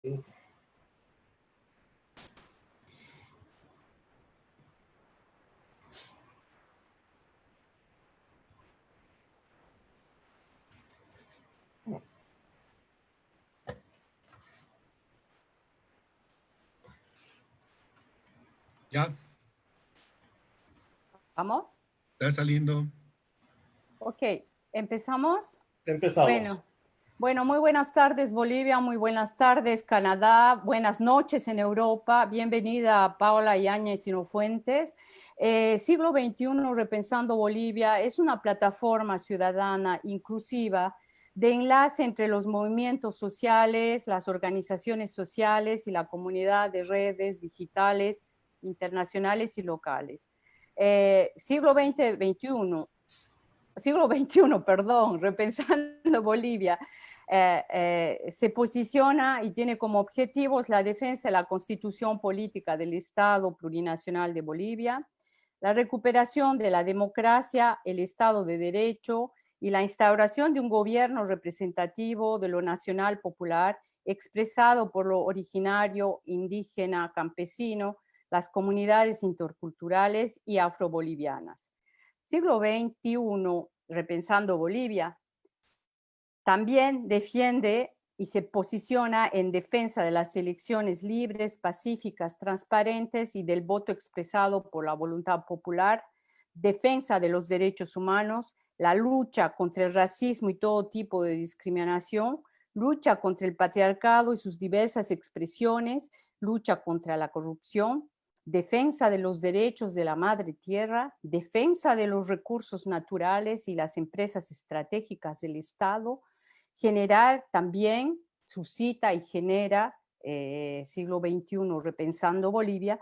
Ya, ¿Vamos? está saliendo. Ok, ¿empezamos? Empezamos. Bueno, muy buenas tardes Bolivia, muy buenas tardes Canadá, buenas noches en Europa. Bienvenida a Paola Yáñez Sinofuentes. Siglo XXI Repensando Bolivia es una plataforma ciudadana inclusiva de enlace entre los movimientos sociales, las organizaciones sociales y la comunidad de redes digitales internacionales y locales. Siglo XXI, perdón, Repensando Bolivia, se posiciona y tiene como objetivos la defensa de la constitución política del Estado plurinacional de Bolivia, la recuperación de la democracia, el Estado de Derecho y la instauración de un gobierno representativo de lo nacional popular expresado por lo originario, indígena, campesino, las comunidades interculturales y afrobolivianas. Siglo XXI, Repensando Bolivia, también defiende y se posiciona en defensa de las elecciones libres, pacíficas, transparentes y del voto expresado por la voluntad popular, defensa de los derechos humanos, la lucha contra el racismo y todo tipo de discriminación, lucha contra el patriarcado y sus diversas expresiones, lucha contra la corrupción, defensa de los derechos de la madre tierra, defensa de los recursos naturales y las empresas estratégicas del Estado, generar también, suscita y genera, siglo XXI Repensando Bolivia,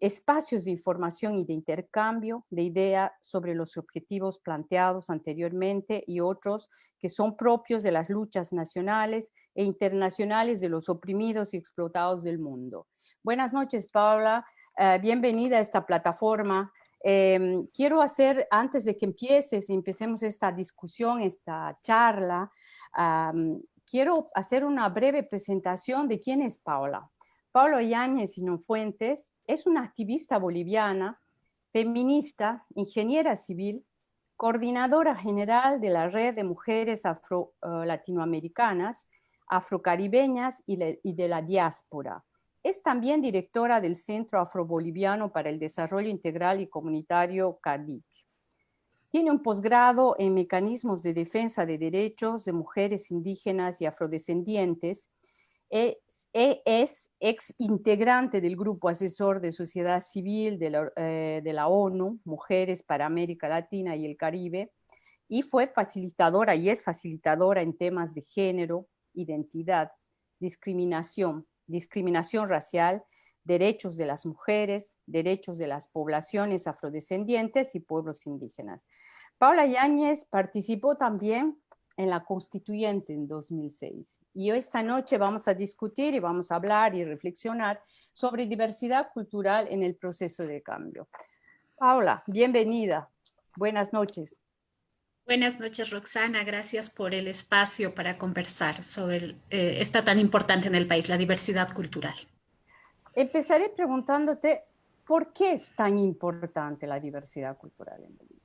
espacios de información y de intercambio de ideas sobre los objetivos planteados anteriormente y otros que son propios de las luchas nacionales e internacionales de los oprimidos y explotados del mundo. Buenas noches, Paula. Bienvenida a esta plataforma. Quiero hacer, antes de que empecemos esta discusión, esta charla, quiero hacer una breve presentación de quién es Paula. Paula Yáñez Sinofuentes es una activista boliviana, feminista, ingeniera civil, coordinadora general de la Red de Mujeres Afro-Latinoamericanas, Afrocaribeñas y de la diáspora. Es también directora del Centro Afroboliviano para el Desarrollo Integral y Comunitario CADIC. Tiene un posgrado en Mecanismos de Defensa de Derechos de Mujeres Indígenas y Afrodescendientes. Es ex integrante del Grupo Asesor de Sociedad Civil de la ONU, Mujeres para América Latina y el Caribe, y fue facilitadora y es facilitadora en temas de género, identidad, discriminación racial, derechos de las mujeres, derechos de las poblaciones afrodescendientes y pueblos indígenas. Paula Yáñez participó también en la Constituyente en 2006. Y esta noche vamos a discutir y vamos a hablar y reflexionar sobre diversidad cultural en el proceso de cambio. Paula, bienvenida. Buenas noches. Buenas noches, Roxana. Gracias por el espacio para conversar sobre esta tan importante en el país, la diversidad cultural. Empezaré preguntándote, ¿por qué es tan importante la diversidad cultural en Bolivia?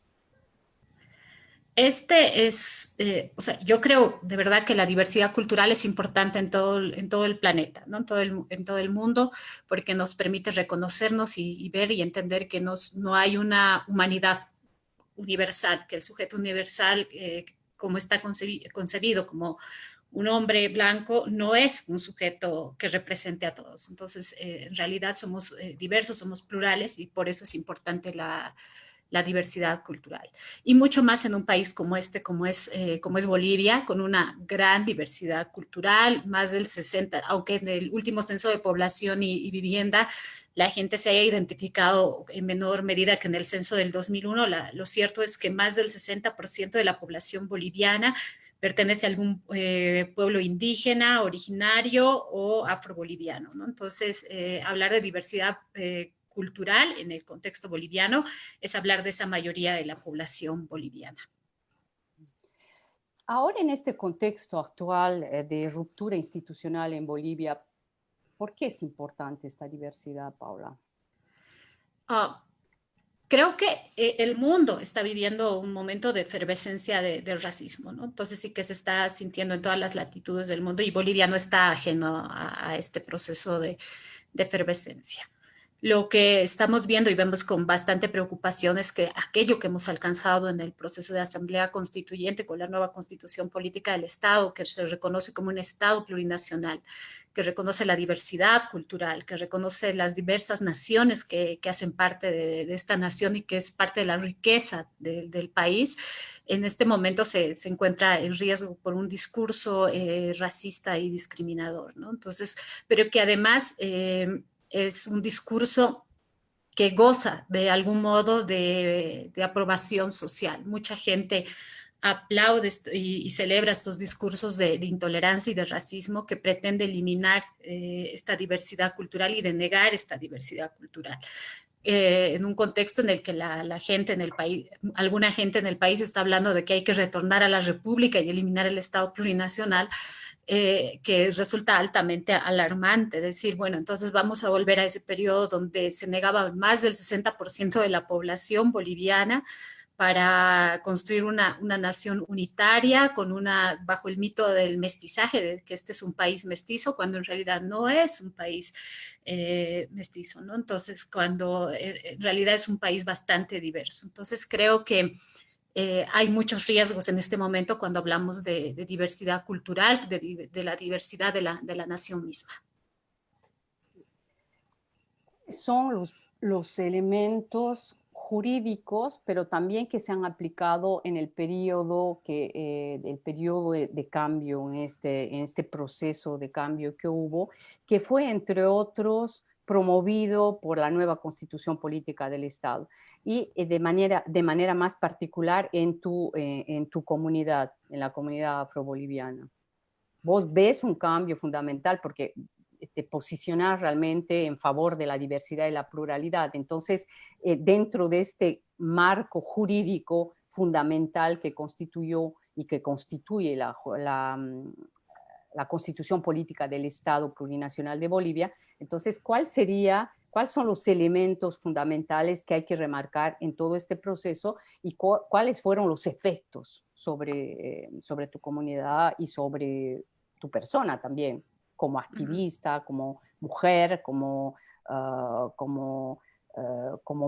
Yo creo de verdad que la diversidad cultural es importante en todo el planeta, ¿no? En todo el mundo, porque nos permite reconocernos y ver y entender que no hay una humanidad universal, que el sujeto universal, como está concebido como un hombre blanco, no es un sujeto que represente a todos. Entonces, en realidad somos diversos, somos plurales y por eso es importante la diversidad cultural. Y mucho más en un país como este, como es Bolivia, con una gran diversidad cultural, más del 60, aunque en el último censo de población y vivienda la gente se haya identificado en menor medida que en el censo del 2001, lo cierto es que más del 60% de la población boliviana pertenece a algún pueblo indígena, originario o afroboliviano, ¿no? Entonces, hablar de diversidad cultural en el contexto boliviano es hablar de esa mayoría de la población boliviana. Ahora en este contexto actual de ruptura institucional en Bolivia, ¿por qué es importante esta diversidad, Paula? Ah, Creo que el mundo está viviendo un momento de efervescencia del racismo, ¿no? Entonces sí que se está sintiendo en todas las latitudes del mundo y Bolivia no está ajeno a este proceso de efervescencia. Lo que estamos viendo y vemos con bastante preocupación es que aquello que hemos alcanzado en el proceso de asamblea constituyente con la nueva constitución política del Estado, que se reconoce como un Estado plurinacional, que reconoce la diversidad cultural, que reconoce las diversas naciones que hacen parte de esta nación y que es parte de la riqueza del país, en este momento se encuentra en riesgo por un discurso racista y discriminador, ¿no? Entonces, pero que además es un discurso que goza de algún modo de aprobación social. Mucha gente aplaude y celebra estos discursos de intolerancia y de racismo que pretende eliminar esta diversidad cultural y de negar esta diversidad cultural. En un contexto en el que la gente en el país, alguna gente en el país está hablando de que hay que retornar a la república y eliminar el Estado plurinacional, que resulta altamente alarmante. Decir, bueno, entonces vamos a volver a ese periodo donde se negaba más del 60% de la población boliviana para construir una nación unitaria con bajo el mito del mestizaje, de que este es un país mestizo, cuando en realidad no es un país mestizo, ¿no? Entonces, cuando en realidad es un país bastante diverso. Entonces, creo que hay muchos riesgos en este momento cuando hablamos de diversidad cultural, de la diversidad de la nación misma. Son los elementos jurídicos, pero también que se han aplicado en el periodo, el periodo de cambio, en este proceso de cambio que hubo, que fue, entre otros, promovido por la nueva constitución política del Estado y de manera más particular en tu comunidad, en la comunidad afroboliviana. ¿Vos ves un cambio fundamental? Porque te posicionas realmente en favor de la diversidad y la pluralidad. Entonces, dentro de este marco jurídico fundamental que constituyó y que constituye la constitución política del Estado plurinacional de Bolivia, entonces, ¿cuáles son los elementos fundamentales que hay que remarcar en todo este proceso y cuáles fueron los efectos sobre tu comunidad y sobre tu persona también, como activista, como mujer, como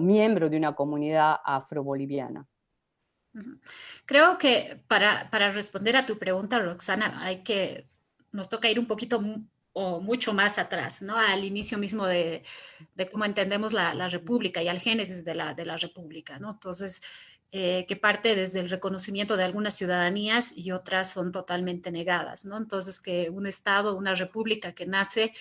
miembro de una comunidad afroboliviana? Creo que para responder a tu pregunta, Roxana, nos toca ir un poquito o mucho más atrás, ¿no? Al inicio mismo de cómo entendemos la República y al génesis de la República, ¿no? Entonces, que parte desde el reconocimiento de algunas ciudadanías y otras son totalmente negadas, ¿no? Entonces, que un Estado, una República que nace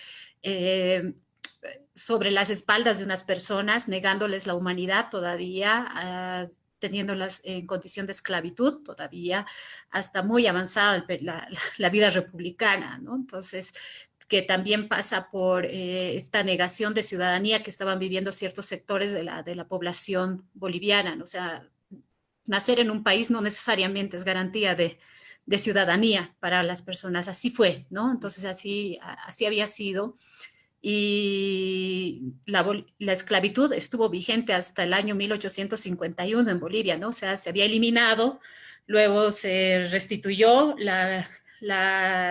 sobre las espaldas de unas personas, negándoles la humanidad todavía, teniéndolas en condición de esclavitud todavía, hasta muy avanzada la vida republicana, ¿no? Entonces, que también pasa por esta negación de ciudadanía que estaban viviendo ciertos sectores de la población boliviana, ¿no? O sea, nacer en un país no necesariamente es garantía de ciudadanía para las personas, así fue, ¿no? Entonces, así había sido y la esclavitud estuvo vigente hasta el año 1851 en Bolivia, ¿no? O sea, se había eliminado, luego se restituyó la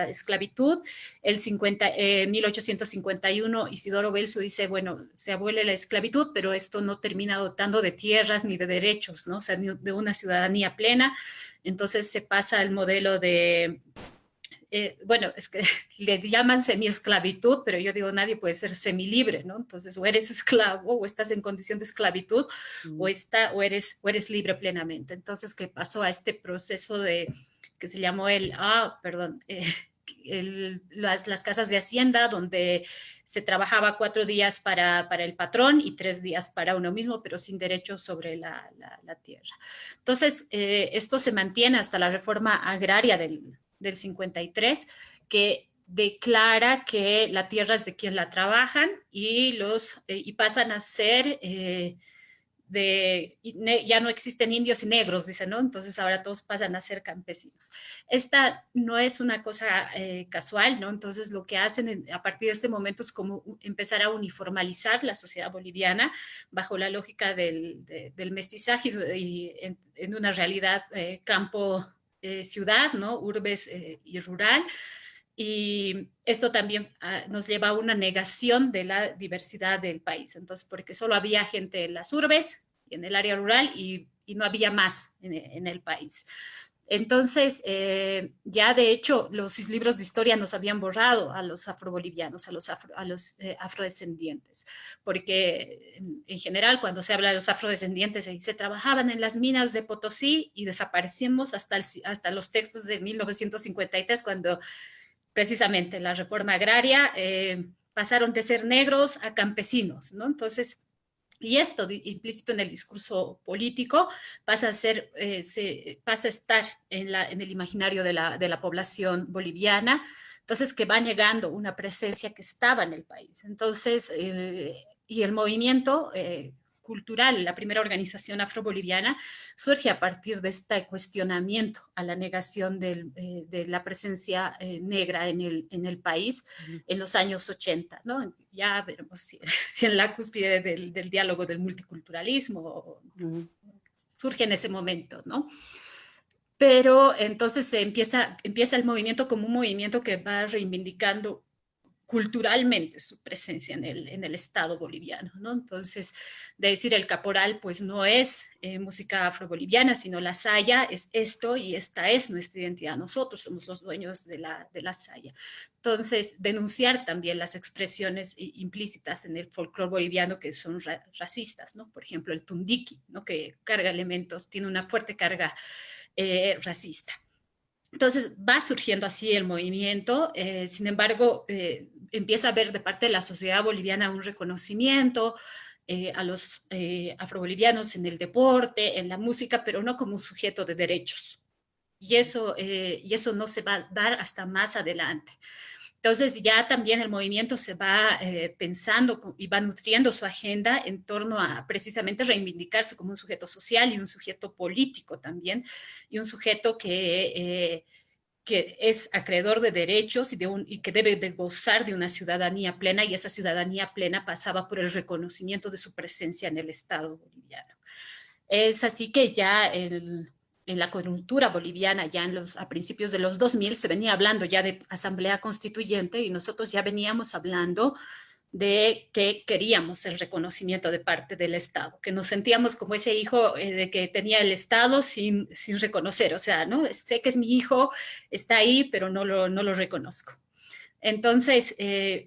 esclavitud. 1851 Isidoro Belso dice, bueno, se abole la esclavitud, pero esto no termina dotando de tierras ni de derechos, ¿no? O sea, de una ciudadanía plena. Entonces se pasa al modelo bueno, es que le llaman semiesclavitud, pero yo digo, nadie puede ser semilibre, ¿no? Entonces, o eres esclavo, o estás en condición de esclavitud, o eres libre plenamente. Entonces, ¿qué pasó a este proceso que se llamó las casas de hacienda, donde se trabajaba 4 días para el patrón y 3 días para uno mismo, pero sin derechos sobre la tierra. Entonces, esto se mantiene hasta la reforma agraria del 53, que declara que la tierra es de quien la trabajan y pasan a ser ya no existen indios y negros, dice, ¿no? Entonces ahora todos pasan a ser campesinos. Esta no es una cosa casual, ¿no? Entonces lo que hacen a partir de este momento es como empezar a uniformalizar la sociedad boliviana bajo la lógica del mestizaje y en una realidad campo-ciudad, ¿no? Urbes y rural. Y esto también nos lleva a una negación de la diversidad del país. Entonces, porque solo había gente en las urbes y en el área rural y no había más en el país. Entonces, ya de hecho, los libros de historia nos habían borrado a los afrobolivianos, a los afrodescendientes, porque en general cuando se habla de los afrodescendientes se dice trabajaban en las minas de Potosí y desaparecimos hasta los textos de 1953 cuando precisamente la reforma agraria, pasaron de ser negros a campesinos, ¿no? Entonces, y esto implícito en el discurso político pasa a estar en el imaginario de la población boliviana, entonces que va negando una presencia que estaba en el país. Entonces, y el movimiento cultural, la primera organización afroboliviana, surge a partir de este cuestionamiento a la negación de la presencia negra en el país en los años 80, ¿no? Ya veremos si en la cúspide del diálogo del multiculturalismo surge en ese momento, ¿no? Pero entonces empieza el movimiento como un movimiento que va reivindicando culturalmente su presencia en el Estado boliviano, ¿no? Entonces, de decir el caporal, pues no es música afroboliviana, sino la saya es esto y esta es nuestra identidad. Nosotros somos los dueños de la saya. Entonces, denunciar también las expresiones implícitas en el folclore boliviano que son racistas, ¿no? Por ejemplo, el tundiki, ¿no? Que carga elementos, tiene una fuerte carga racista. Entonces va surgiendo así el movimiento, sin embargo, empieza a haber de parte de la sociedad boliviana un reconocimiento a los afrobolivianos en el deporte, en la música, pero no como un sujeto de derechos. Y eso no se va a dar hasta más adelante. Entonces ya también el movimiento se va pensando y va nutriendo su agenda en torno a precisamente reivindicarse como un sujeto social y un sujeto político también, y un sujeto que es acreedor de derechos y que debe de gozar de una ciudadanía plena, y esa ciudadanía plena pasaba por el reconocimiento de su presencia en el Estado boliviano. Es así que ya en la coyuntura boliviana, ya a principios de los 2000, se venía hablando ya de asamblea constituyente y nosotros ya veníamos hablando de que queríamos el reconocimiento de parte del Estado, que nos sentíamos como ese hijo de que tenía el Estado sin reconocer, o sea, ¿no? Sé que es mi hijo, está ahí, pero no lo reconozco. Entonces,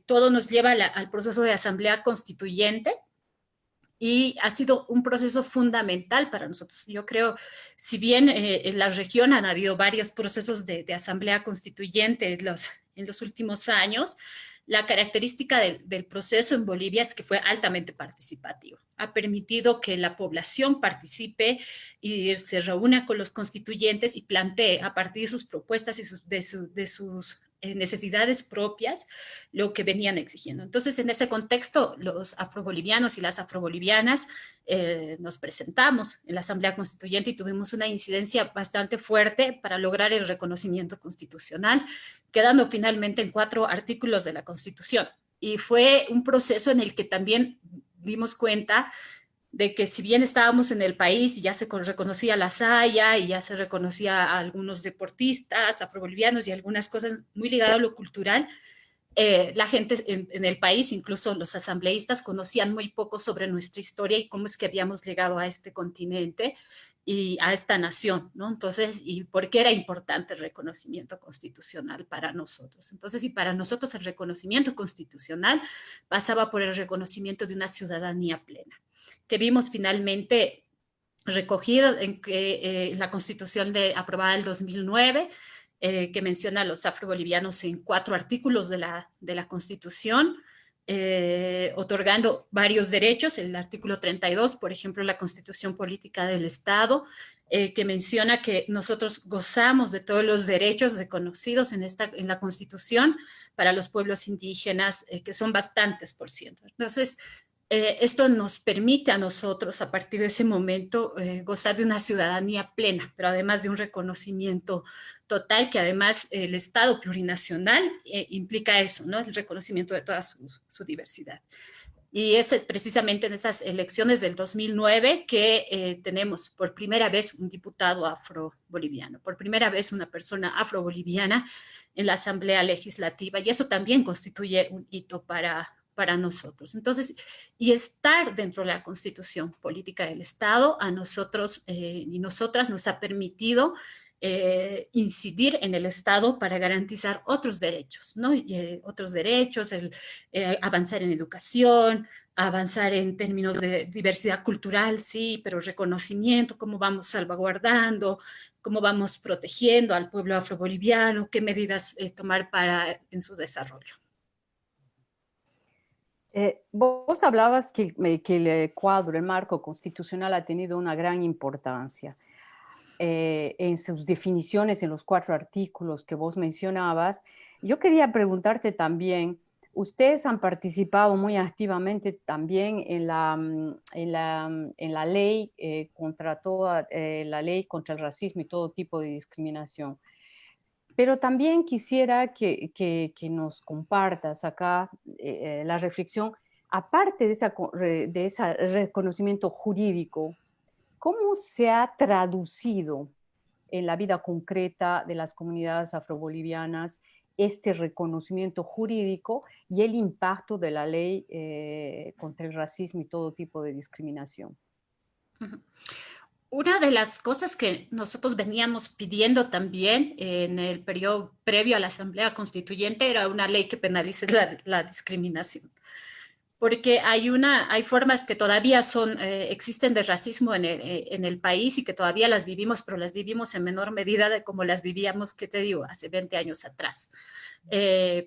todo nos lleva al proceso de asamblea constituyente, y ha sido un proceso fundamental para nosotros. Yo creo, si bien en la región han habido varios procesos de asamblea constituyente en los últimos años, la característica del proceso en Bolivia es que fue altamente participativo. Ha permitido que la población participe y se reúna con los constituyentes y plantee a partir de sus propuestas y de sus necesidades propias lo que venían exigiendo. Entonces, en ese contexto, los afrobolivianos y las afrobolivianas nos presentamos en la Asamblea Constituyente y tuvimos una incidencia bastante fuerte para lograr el reconocimiento constitucional, quedando finalmente en 4 artículos de la Constitución. Y fue un proceso en el que también dimos cuenta de que si bien estábamos en el país y ya se reconocía la saya y ya se reconocía a algunos deportistas afrobolivianos y algunas cosas muy ligadas a lo cultural, la gente en el país, incluso los asambleístas, conocían muy poco sobre nuestra historia y cómo es que habíamos llegado a este continente y a esta nación, ¿no? Entonces, y por qué era importante el reconocimiento constitucional para nosotros. Entonces, y para nosotros el reconocimiento constitucional pasaba por el reconocimiento de una ciudadanía plena, que vimos finalmente recogida en la Constitución aprobada en el 2009, que menciona a los afrobolivianos en 4 artículos de la Constitución, otorgando varios derechos. El artículo 32, por ejemplo, la Constitución Política del Estado, que menciona que nosotros gozamos de todos los derechos reconocidos en la Constitución para los pueblos indígenas, que son bastantes, por ciento. Entonces, Esto nos permite a nosotros, a partir de ese momento, gozar de una ciudadanía plena, pero además de un reconocimiento total, que además el Estado plurinacional implica eso, ¿no? El reconocimiento de toda su diversidad. Y es precisamente en esas elecciones del 2009 que tenemos por primera vez un diputado afro-boliviano, por primera vez una persona afro-boliviana en la Asamblea Legislativa, y eso también constituye un hito para nosotros. Entonces, y estar dentro de la Constitución Política del Estado a nosotros y nosotras nos ha permitido incidir en el Estado para garantizar otros derechos, ¿no? Otros derechos, avanzar en educación, avanzar en términos de diversidad cultural, sí, pero reconocimiento, cómo vamos salvaguardando, cómo vamos protegiendo al pueblo afroboliviano, qué medidas tomar en su desarrollo. Vos hablabas que el cuadro, el marco constitucional ha tenido una gran importancia. En sus definiciones, en los 4 artículos que vos mencionabas. Yo quería preguntarte también, ustedes han participado muy activamente también en la ley contra la ley contra el racismo y todo tipo de discriminación. Pero también quisiera que nos compartas acá la reflexión, aparte de ese reconocimiento jurídico, ¿cómo se ha traducido en la vida concreta de las comunidades afrobolivianas este reconocimiento jurídico y el impacto de la ley contra el racismo y todo tipo de discriminación? Una de las cosas que nosotros veníamos pidiendo también en el periodo previo a la Asamblea Constituyente era una ley que penalice la discriminación. Porque hay formas que todavía existen de racismo en el país y que todavía las vivimos, pero las vivimos en menor medida de como las vivíamos, ¿qué te digo?, hace 20 años atrás.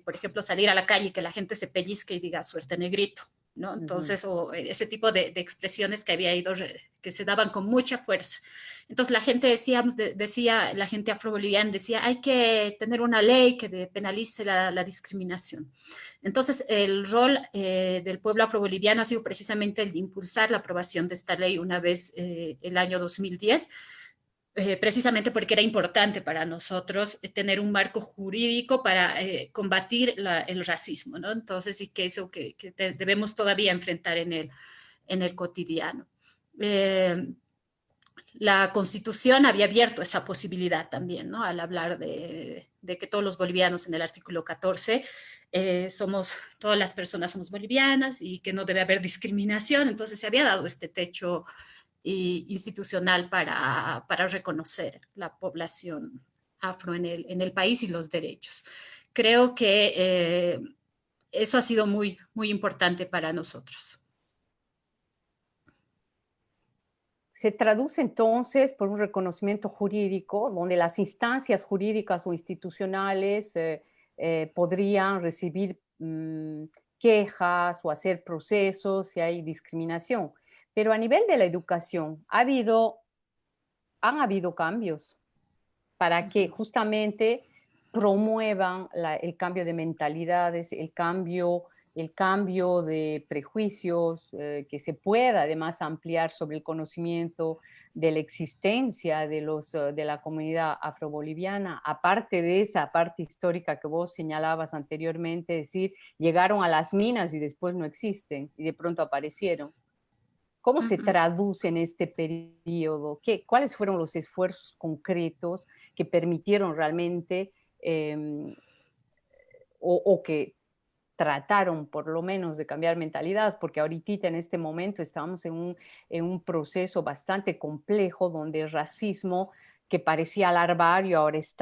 Por ejemplo, salir a la calle y que la gente se pellizque y diga suerte negrito, ¿no? Entonces, o ese tipo de expresiones que había ido, que se daban con mucha fuerza. Entonces la gente decía, la gente afroboliviana decía, hay que tener una ley que penalice la discriminación. Entonces el rol del pueblo afroboliviano ha sido precisamente el de impulsar la aprobación de esta ley una vez el año 2010, precisamente porque era importante para nosotros tener un marco jurídico para combatir el racismo, ¿no? Entonces, y que eso que debemos todavía enfrentar en el cotidiano. La Constitución había abierto esa posibilidad también, ¿no? Al hablar de que todos los bolivianos en el artículo 14 todas las personas somos bolivianas y que no debe haber discriminación. Entonces se había dado este techo institucional para reconocer la población afro en el país y los derechos. Creo que eso ha sido muy, muy importante para nosotros. Se traduce entonces por un reconocimiento jurídico donde las instancias jurídicas o institucionales podrían recibir quejas o hacer procesos si hay discriminación. Pero a nivel de la educación, han habido cambios para que justamente promuevan el cambio de mentalidades, el cambio de prejuicios, que se pueda además ampliar sobre el conocimiento de la existencia de la comunidad afroboliviana, aparte de esa parte histórica que vos señalabas anteriormente, es decir, llegaron a las minas y después no existen y de pronto aparecieron. ¿Cómo se traduce en este periodo? ¿Cuáles fueron los esfuerzos concretos que permitieron realmente o que trataron por lo menos de cambiar mentalidades? Porque ahorita en este momento estamos en un proceso bastante complejo donde el racismo que parecía larvario ahora se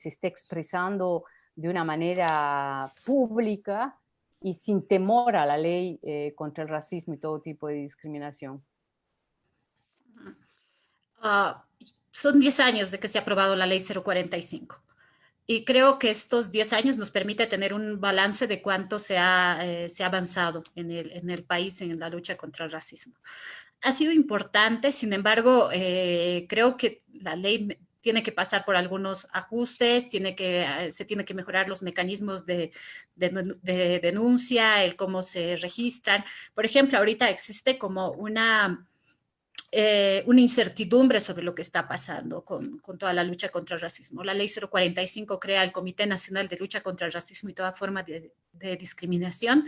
está expresando de una manera pública y sin temor a la ley contra el racismo y todo tipo de discriminación. Son 10 años de que se ha aprobado la ley 045. Y creo que estos 10 años nos permite tener un balance de cuánto se ha avanzado en el país en la lucha contra el racismo. Ha sido importante, sin embargo, creo que la ley tiene que pasar por algunos ajustes, se tiene que mejorar los mecanismos de denuncia, el cómo se registran. Por ejemplo, ahorita existe como una incertidumbre sobre lo que está pasando con toda la lucha contra el racismo. La ley 045 crea el Comité Nacional de Lucha contra el Racismo y toda forma de discriminación,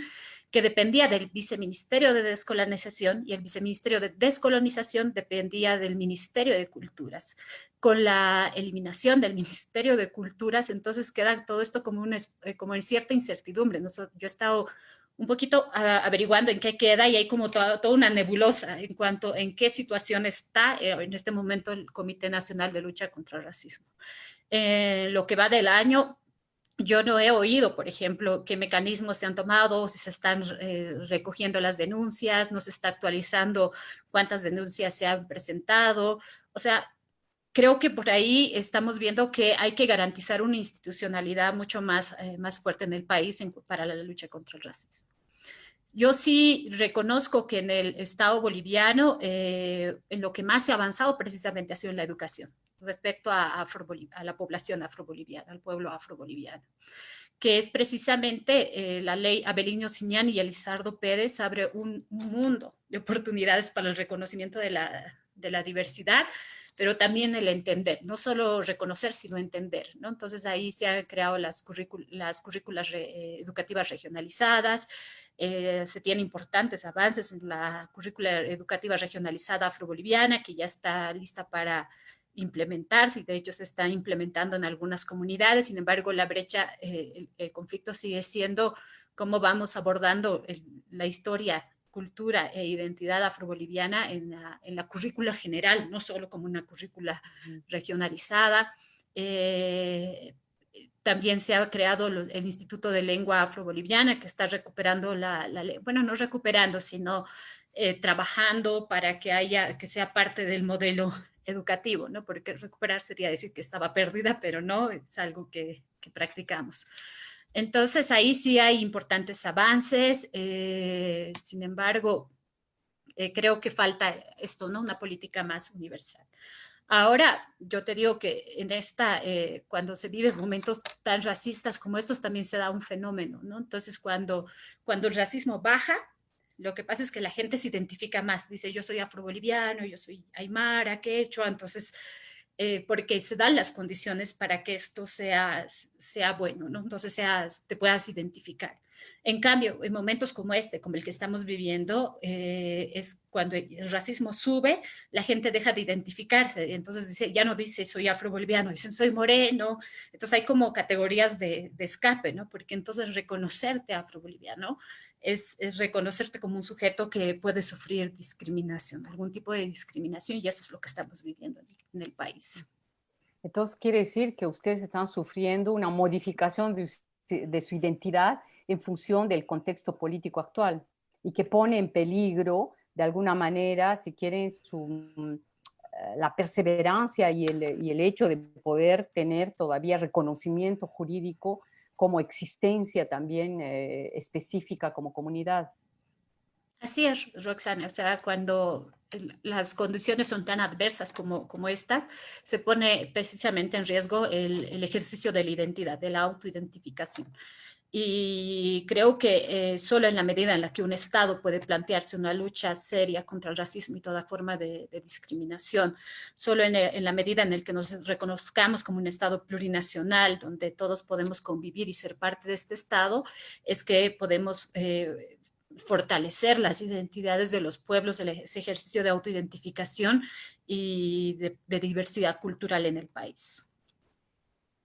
que dependía del Viceministerio de Descolonización, y el Viceministerio de Descolonización dependía del Ministerio de Culturas. Con la eliminación del Ministerio de Culturas, entonces queda todo esto como en cierta incertidumbre. Yo he estado un poquito averiguando en qué queda, y hay como toda una nebulosa en cuanto en qué situación está en este momento el Comité Nacional de Lucha contra el Racismo. Lo que va del año, yo no he oído, por ejemplo, qué mecanismos se han tomado, si se están recogiendo las denuncias, no se está actualizando cuántas denuncias se han presentado. O sea, creo que por ahí estamos viendo que hay que garantizar una institucionalidad mucho más fuerte en el país para la lucha contra el racismo. Yo sí reconozco que en el Estado boliviano en lo que más se ha avanzado precisamente ha sido en la educación respecto a la población afroboliviana, al pueblo afroboliviano, que es precisamente la ley Abelino Siñán y Elizardo Pérez abre un mundo de oportunidades para el reconocimiento de la diversidad, pero también el entender, no solo reconocer, sino entender, ¿no? Entonces ahí se han creado las currículas educativas regionalizadas, se tienen importantes avances en la currícula educativa regionalizada afroboliviana, que ya está lista para implementarse, y de hecho se está implementando en algunas comunidades. Sin embargo, la brecha, el conflicto sigue siendo cómo vamos abordando la historia, cultura e identidad afroboliviana en la currícula general, no solo como una currícula regionalizada. También se ha creado el Instituto de Lengua Afroboliviana, que está recuperando bueno, no recuperando, sino trabajando para que sea parte del modelo educativo, ¿no? Porque recuperar sería decir que estaba perdida, pero no, es algo que practicamos. Entonces, ahí sí hay importantes avances. Sin embargo, creo que falta esto, ¿no? Una política más universal. Ahora, yo te digo que cuando se viven momentos tan racistas como estos, también se da un fenómeno, ¿no? Entonces, cuando el racismo baja, lo que pasa es que la gente se identifica más. Dice, yo soy afroboliviano, yo soy aymara, quechua, entonces, porque se dan las condiciones para que esto sea bueno, ¿no? Entonces, te puedas identificar. En cambio, en momentos como como el que estamos viviendo, es cuando el racismo sube, la gente deja de identificarse, entonces ya no dice soy afroboliviano, dicen soy moreno, entonces hay como categorías de escape, ¿no? Porque entonces reconocerte afroboliviano es reconocerte como un sujeto que puede sufrir discriminación, algún tipo de discriminación, y eso es lo que estamos viviendo en el país. Entonces quiere decir que ustedes están sufriendo una modificación de su identidad en función del contexto político actual y que pone en peligro, de alguna manera, si quieren, la perseverancia y el hecho de poder tener todavía reconocimiento jurídico como existencia también específica como comunidad. Así es, Roxana, o sea, cuando las condiciones son tan adversas como estas, se pone precisamente en riesgo el ejercicio de la identidad, de la autoidentificación. Y creo que solo en la medida en la que un Estado puede plantearse una lucha seria contra el racismo y toda forma de discriminación, solo en la medida en la que nos reconozcamos como un Estado plurinacional, donde todos podemos convivir y ser parte de este Estado, es que podemos fortalecer las identidades de los pueblos, ese ejercicio de autoidentificación y de diversidad cultural en el país.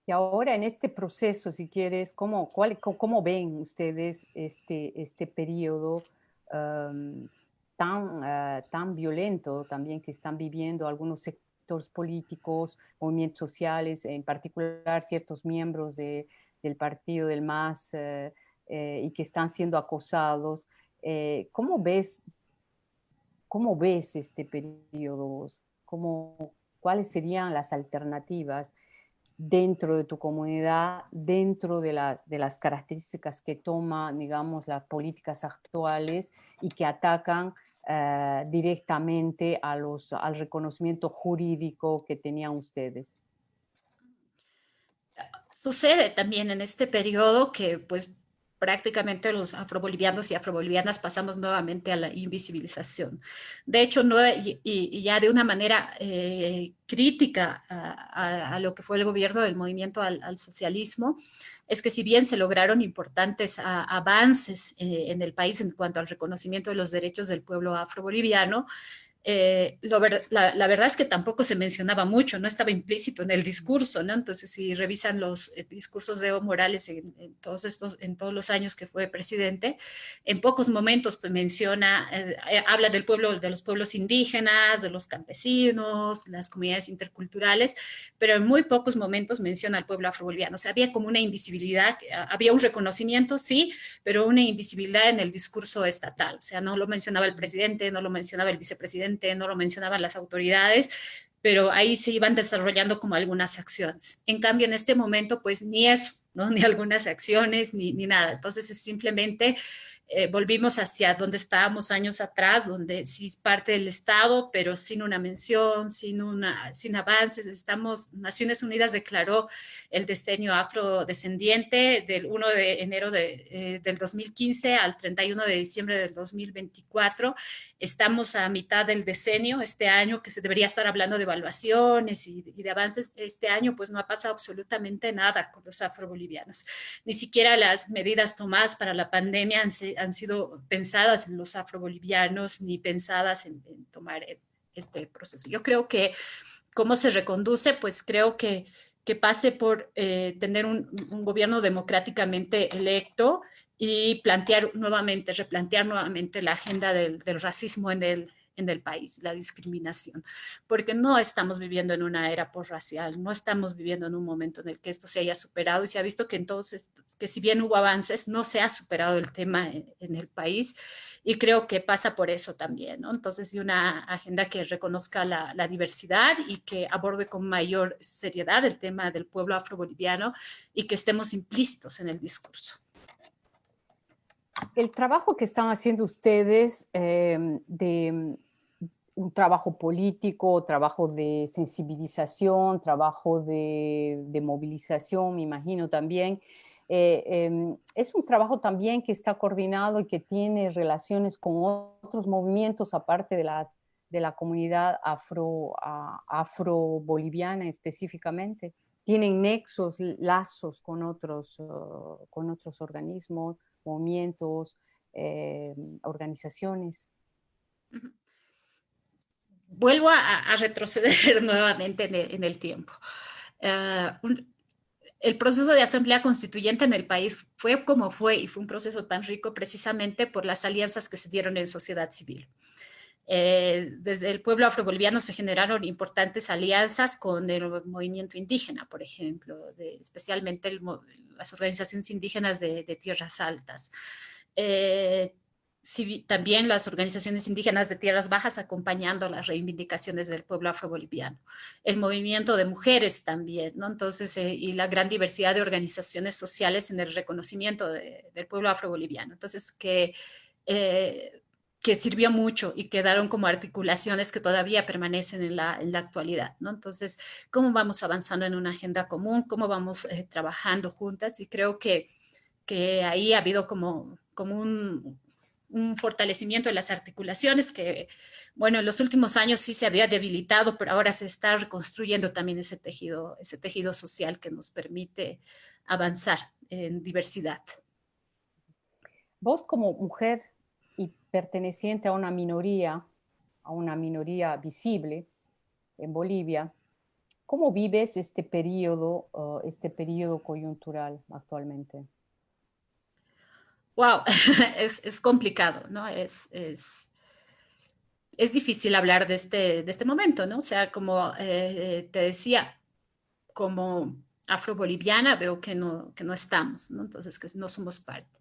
Y ahora en este proceso, si quieres, ¿cómo ven ustedes este periodo tan violento también que están viviendo algunos sectores políticos, movimientos sociales, en particular ciertos miembros del partido del MAS y que están siendo acosados? Eh, ¿cómo ves, ¿Cómo ves este periodo? ¿Cuáles serían las alternativas dentro de tu comunidad, dentro de las características que toma, digamos, las políticas actuales y que atacan directamente al reconocimiento jurídico que tenían ustedes? Sucede también en este periodo que pues prácticamente los afrobolivianos y afrobolivianas pasamos nuevamente a la invisibilización. De hecho, no, y ya de una manera crítica a lo que fue el gobierno del movimiento al socialismo, es que si bien se lograron importantes avances en el país en cuanto al reconocimiento de los derechos del pueblo afroboliviano, la verdad es que tampoco se mencionaba mucho, no estaba implícito en el discurso, ¿no? Entonces, si revisan los discursos de Evo Morales en todos los años que fue presidente, en pocos momentos pues, menciona, habla del pueblo, de los pueblos indígenas, de los campesinos, las comunidades interculturales, pero en muy pocos momentos menciona al pueblo afroboliviano. O sea, había como una invisibilidad, había un reconocimiento, sí, pero una invisibilidad en el discurso estatal. O sea, no lo mencionaba el presidente, no lo mencionaba el vicepresidente, no lo mencionaban las autoridades, pero ahí se iban desarrollando como algunas acciones. En cambio, en este momento, pues ni eso, ¿no? Ni algunas acciones, ni nada. Entonces, es simplemente volvimos hacia donde estábamos años atrás, donde sí es parte del Estado, pero sin una mención, sin avances. Naciones Unidas declaró el decenio afrodescendiente del 1 de enero del 2015 al 31 de diciembre del 2024. Estamos a mitad del decenio, este año que se debería estar hablando de evaluaciones y de avances. Este año pues no ha pasado absolutamente nada con los afrobolivianos. Ni siquiera las medidas tomadas para la pandemia han sido pensadas en los afrobolivianos ni pensadas en tomar este proceso. Yo creo que cómo se reconduce, pues creo que pase por tener un gobierno democráticamente electo y replantear nuevamente la agenda del racismo en el país, la discriminación, porque no estamos viviendo en una era posracial, no estamos viviendo en un momento en el que esto se haya superado y se ha visto que entonces, que si bien hubo avances, no se ha superado el tema en el país y creo que pasa por eso también, ¿no? Entonces, y una agenda que reconozca la diversidad y que aborde con mayor seriedad el tema del pueblo afroboliviano y que estemos implícitos en el discurso. El trabajo que están haciendo ustedes de un trabajo político, trabajo de sensibilización, trabajo de movilización, me imagino también. Es un trabajo también que está coordinado y que tiene relaciones con otros movimientos aparte de la comunidad afro-boliviana específicamente. Tienen nexos, lazos con otros organismos, movimientos, organizaciones. Vuelvo a retroceder nuevamente en el tiempo. El proceso de asamblea constituyente en el país fue como fue y fue un proceso tan rico precisamente por las alianzas que se dieron en sociedad civil. Desde el pueblo afroboliviano se generaron importantes alianzas con el movimiento indígena, por ejemplo, especialmente las organizaciones indígenas de tierras altas. También las organizaciones indígenas de tierras bajas acompañando las reivindicaciones del pueblo afroboliviano. El movimiento de mujeres también, ¿no? Entonces, y la gran diversidad de organizaciones sociales en el reconocimiento del pueblo afroboliviano. Entonces, que sirvió mucho y quedaron como articulaciones que todavía permanecen en la actualidad, ¿no? Entonces, ¿cómo vamos avanzando en una agenda común? ¿Cómo vamos trabajando juntas? Y creo que ahí ha habido como un fortalecimiento de las articulaciones que, bueno, en los últimos años sí se había debilitado, pero ahora se está reconstruyendo también ese tejido social que nos permite avanzar en diversidad. Vos como mujer y perteneciente a una minoría visible en Bolivia, ¿cómo vives este periodo coyuntural actualmente? Wow, es complicado, ¿no? Es difícil hablar de este momento, ¿no? O sea, como te decía, como afroboliviana veo que no estamos, ¿no? Entonces, que no somos parte.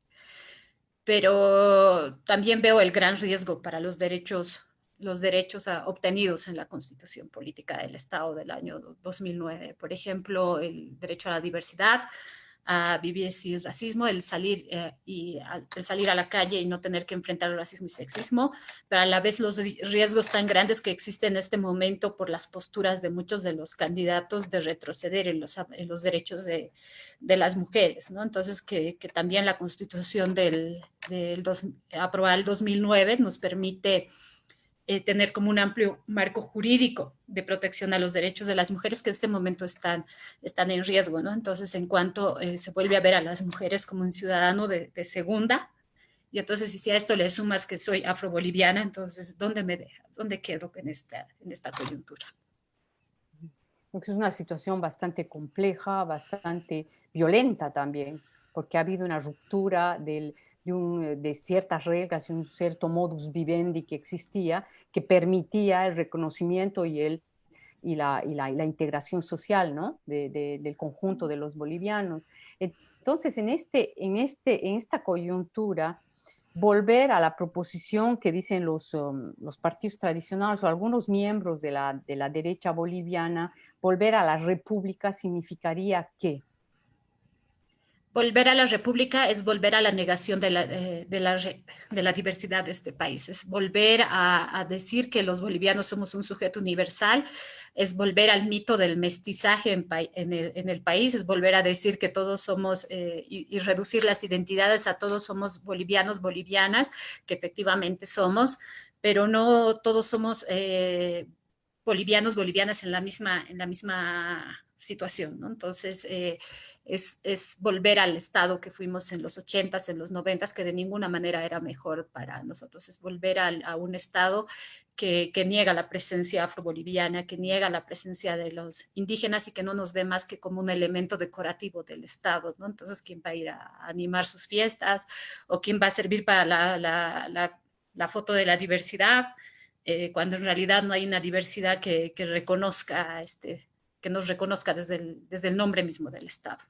Pero también veo el gran riesgo para los derechos obtenidos en la Constitución Política del Estado del año 2009. Por ejemplo, el derecho a la diversidad, a vivir sin racismo, el salir a la calle y no tener que enfrentar el racismo y sexismo, pero a la vez los riesgos tan grandes que existen en este momento por las posturas de muchos de los candidatos de retroceder en los derechos de las mujeres, ¿no? Entonces, que también la Constitución aprobada en el 2009 nos permite tener como un amplio marco jurídico de protección a los derechos de las mujeres que en este momento están en riesgo, ¿no? Entonces, en cuanto se vuelve a ver a las mujeres como un ciudadano de segunda, y entonces si a esto le sumas que soy afroboliviana, entonces, ¿dónde me deja? ¿Dónde quedo en esta coyuntura? Es una situación bastante compleja, bastante violenta también, porque ha habido una ruptura de ciertas reglas y un cierto modus vivendi que existía, que permitía el reconocimiento y la integración social, ¿no? Del conjunto de los bolivianos. Entonces, en esta coyuntura, volver a la proposición que dicen los partidos tradicionales o algunos miembros de la derecha boliviana, volver a la república significaría ¿qué? Volver a la república es volver a la negación de la diversidad de este país, es volver a decir que los bolivianos somos un sujeto universal, es volver al mito del mestizaje en el país, es volver a decir que todos somos, y reducir las identidades a todos somos bolivianos, bolivianas, que efectivamente somos, pero no todos somos bolivianos, bolivianas en la misma situación, ¿no? Entonces, es volver al estado que fuimos en los 80s, en los 90s, que de ninguna manera era mejor para nosotros. Es volver a un estado que niega la presencia afroboliviana, que niega la presencia de los indígenas y que no nos ve más que como un elemento decorativo del estado, ¿no? Entonces, ¿quién va a ir a animar sus fiestas? ¿O quién va a servir para la foto de la diversidad? Cuando en realidad no hay una diversidad que reconozca que nos reconozca desde el nombre mismo del Estado.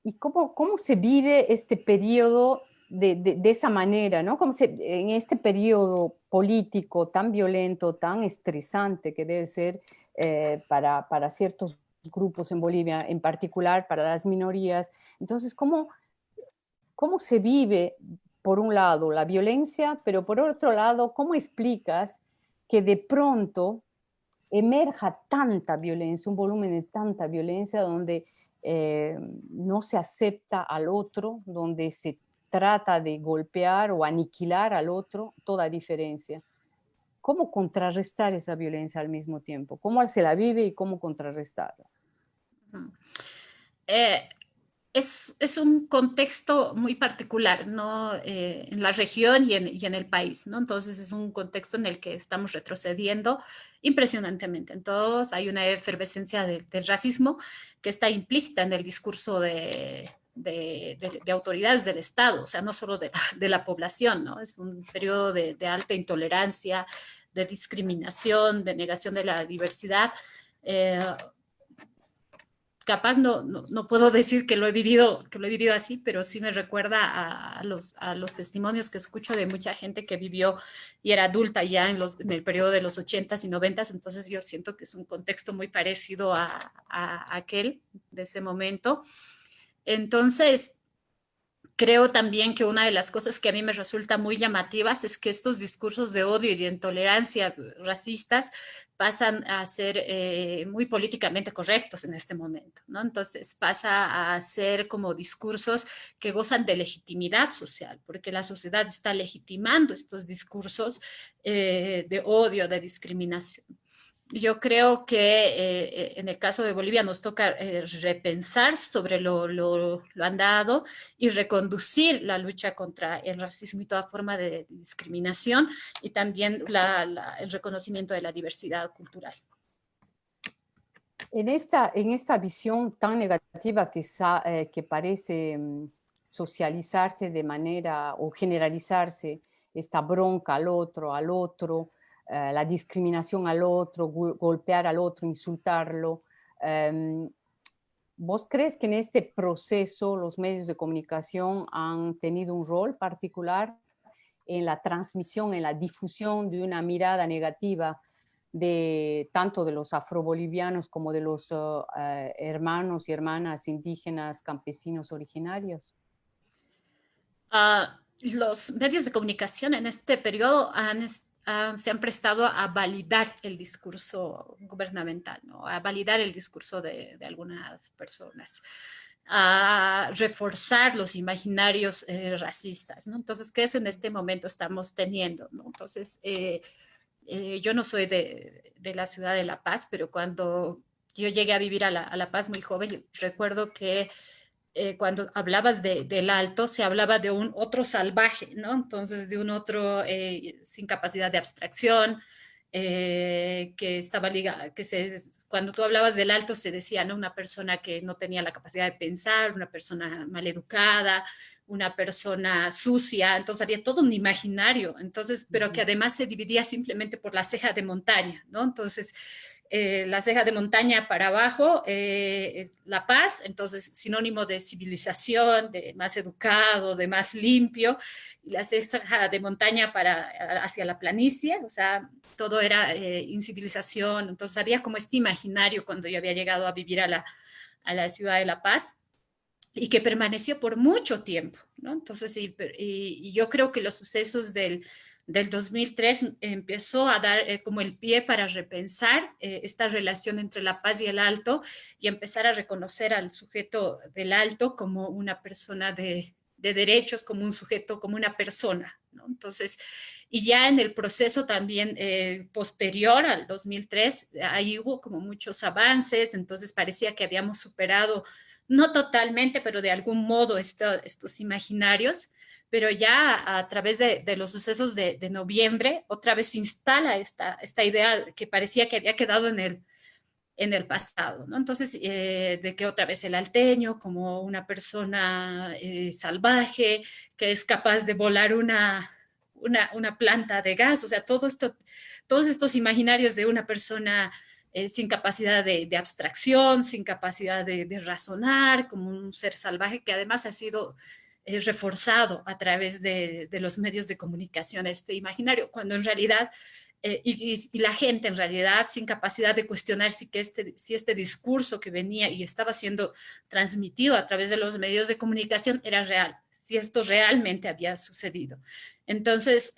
¿Y cómo se vive este periodo de esa manera, ¿no? En este periodo político tan violento, tan estresante que debe ser para ciertos grupos en Bolivia, en particular para las minorías? Entonces, ¿cómo se vive, por un lado, la violencia, pero por otro lado, cómo explicas que de pronto emerja tanta violencia, un volumen de tanta violencia donde no se acepta al otro, donde se trata de golpear o aniquilar al otro toda diferencia? ¿Cómo contrarrestar esa violencia al mismo tiempo? ¿Cómo se la vive y cómo contrarrestarla? Es un contexto muy particular, ¿no? En la región y en el país, ¿no? Entonces es un contexto en el que estamos retrocediendo impresionantemente. En todos hay una efervescencia del racismo que está implícita en el discurso de autoridades del Estado, o sea, no solo de la población, ¿no? Es un periodo de alta intolerancia, de discriminación, de negación de la diversidad. Capaz no puedo decir que lo he vivido así, pero sí me recuerda a los testimonios que escucho de mucha gente que vivió y era adulta ya en el periodo de los 80s y 90s, entonces yo siento que es un contexto muy parecido a aquel de ese momento. Entonces, creo también que una de las cosas que a mí me resulta muy llamativas es que estos discursos de odio y de intolerancia racistas pasan a ser muy políticamente correctos en este momento, ¿no? Entonces pasa a ser como discursos que gozan de legitimidad social, porque la sociedad está legitimando estos discursos de odio, de discriminación. Yo creo que en el caso de Bolivia nos toca repensar sobre lo andado y reconducir la lucha contra el racismo y toda forma de discriminación y también el reconocimiento de la diversidad cultural. En esta visión tan negativa que parece socializarse de manera o generalizarse, esta bronca al otro, la discriminación al otro, golpear al otro, insultarlo. ¿Vos crees que en este proceso los medios de comunicación han tenido un rol particular en la transmisión, en la difusión de una mirada negativa tanto de los afrobolivianos como de los hermanos y hermanas indígenas campesinos originarios? Los medios de comunicación en este periodo se han prestado a validar el discurso gubernamental, ¿no? A validar el discurso de algunas personas, a reforzar los imaginarios racistas, ¿no? Entonces, ¿qué eso en este momento estamos teniendo, ¿no? Entonces, yo no soy de la ciudad de La Paz, pero cuando yo llegué a vivir a La Paz muy joven, recuerdo que cuando hablabas del alto, se hablaba de un otro salvaje, ¿no? Entonces, de un otro sin capacidad de abstracción, que estaba ligada, cuando tú hablabas del alto se decía, ¿no? Una persona que no tenía la capacidad de pensar, una persona maleducada, una persona sucia, entonces había todo un imaginario, entonces, pero que además se dividía simplemente por la ceja de montaña, ¿no? Entonces, la ceja de montaña para abajo es La Paz, entonces sinónimo de civilización, de más educado, de más limpio, y la ceja de montaña hacia la planicie, o sea, todo era incivilización, entonces había como este imaginario cuando yo había llegado a vivir a la ciudad de La Paz, y que permaneció por mucho tiempo, ¿no? Entonces, y yo creo que los sucesos del 2003 empezó a dar como el pie para repensar esta relación entre la paz y el alto y empezar a reconocer al sujeto del alto como una persona de derechos, como un sujeto, como una persona, ¿no? Entonces, y ya en el proceso también posterior al 2003, ahí hubo como muchos avances, entonces parecía que habíamos superado no totalmente, pero de algún modo estos imaginarios, pero ya a través de los sucesos de noviembre, otra vez se instala esta idea que parecía que había quedado en el pasado, ¿no? Entonces, de que otra vez el alteño como una persona salvaje, que es capaz de volar una planta de gas, o sea, todos estos imaginarios de una persona sin capacidad de abstracción, sin capacidad de razonar, como un ser salvaje que además ha sido reforzado a través de los medios de comunicación, este imaginario, cuando en realidad y la gente en realidad sin capacidad de cuestionar si este discurso que venía y estaba siendo transmitido a través de los medios de comunicación era real, si esto realmente había sucedido. Entonces,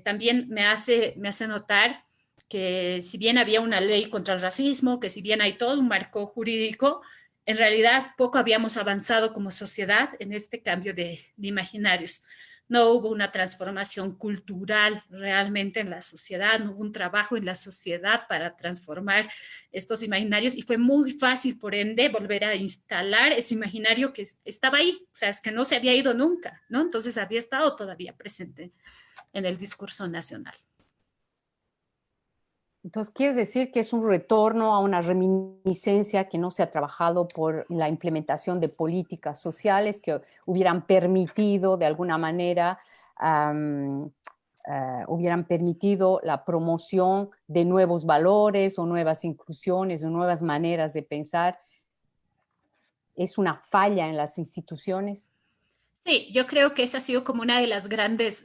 también me hace notar que si bien había una ley contra el racismo, que si bien hay todo un marco jurídico, en realidad poco habíamos avanzado como sociedad en este cambio de imaginarios. No hubo una transformación cultural realmente en la sociedad, no hubo un trabajo en la sociedad para transformar estos imaginarios y fue muy fácil, por ende, volver a instalar ese imaginario que estaba ahí, o sea, es que no se había ido nunca, ¿no? Entonces había estado todavía presente en el discurso nacional. Entonces, ¿quieres decir que es un retorno a una reminiscencia que no se ha trabajado por la implementación de políticas sociales que hubieran permitido de alguna manera, hubieran permitido la promoción de nuevos valores o nuevas inclusiones o nuevas maneras de pensar? ¿Es una falla en las instituciones? Sí, yo creo que esa ha sido como una de las grandes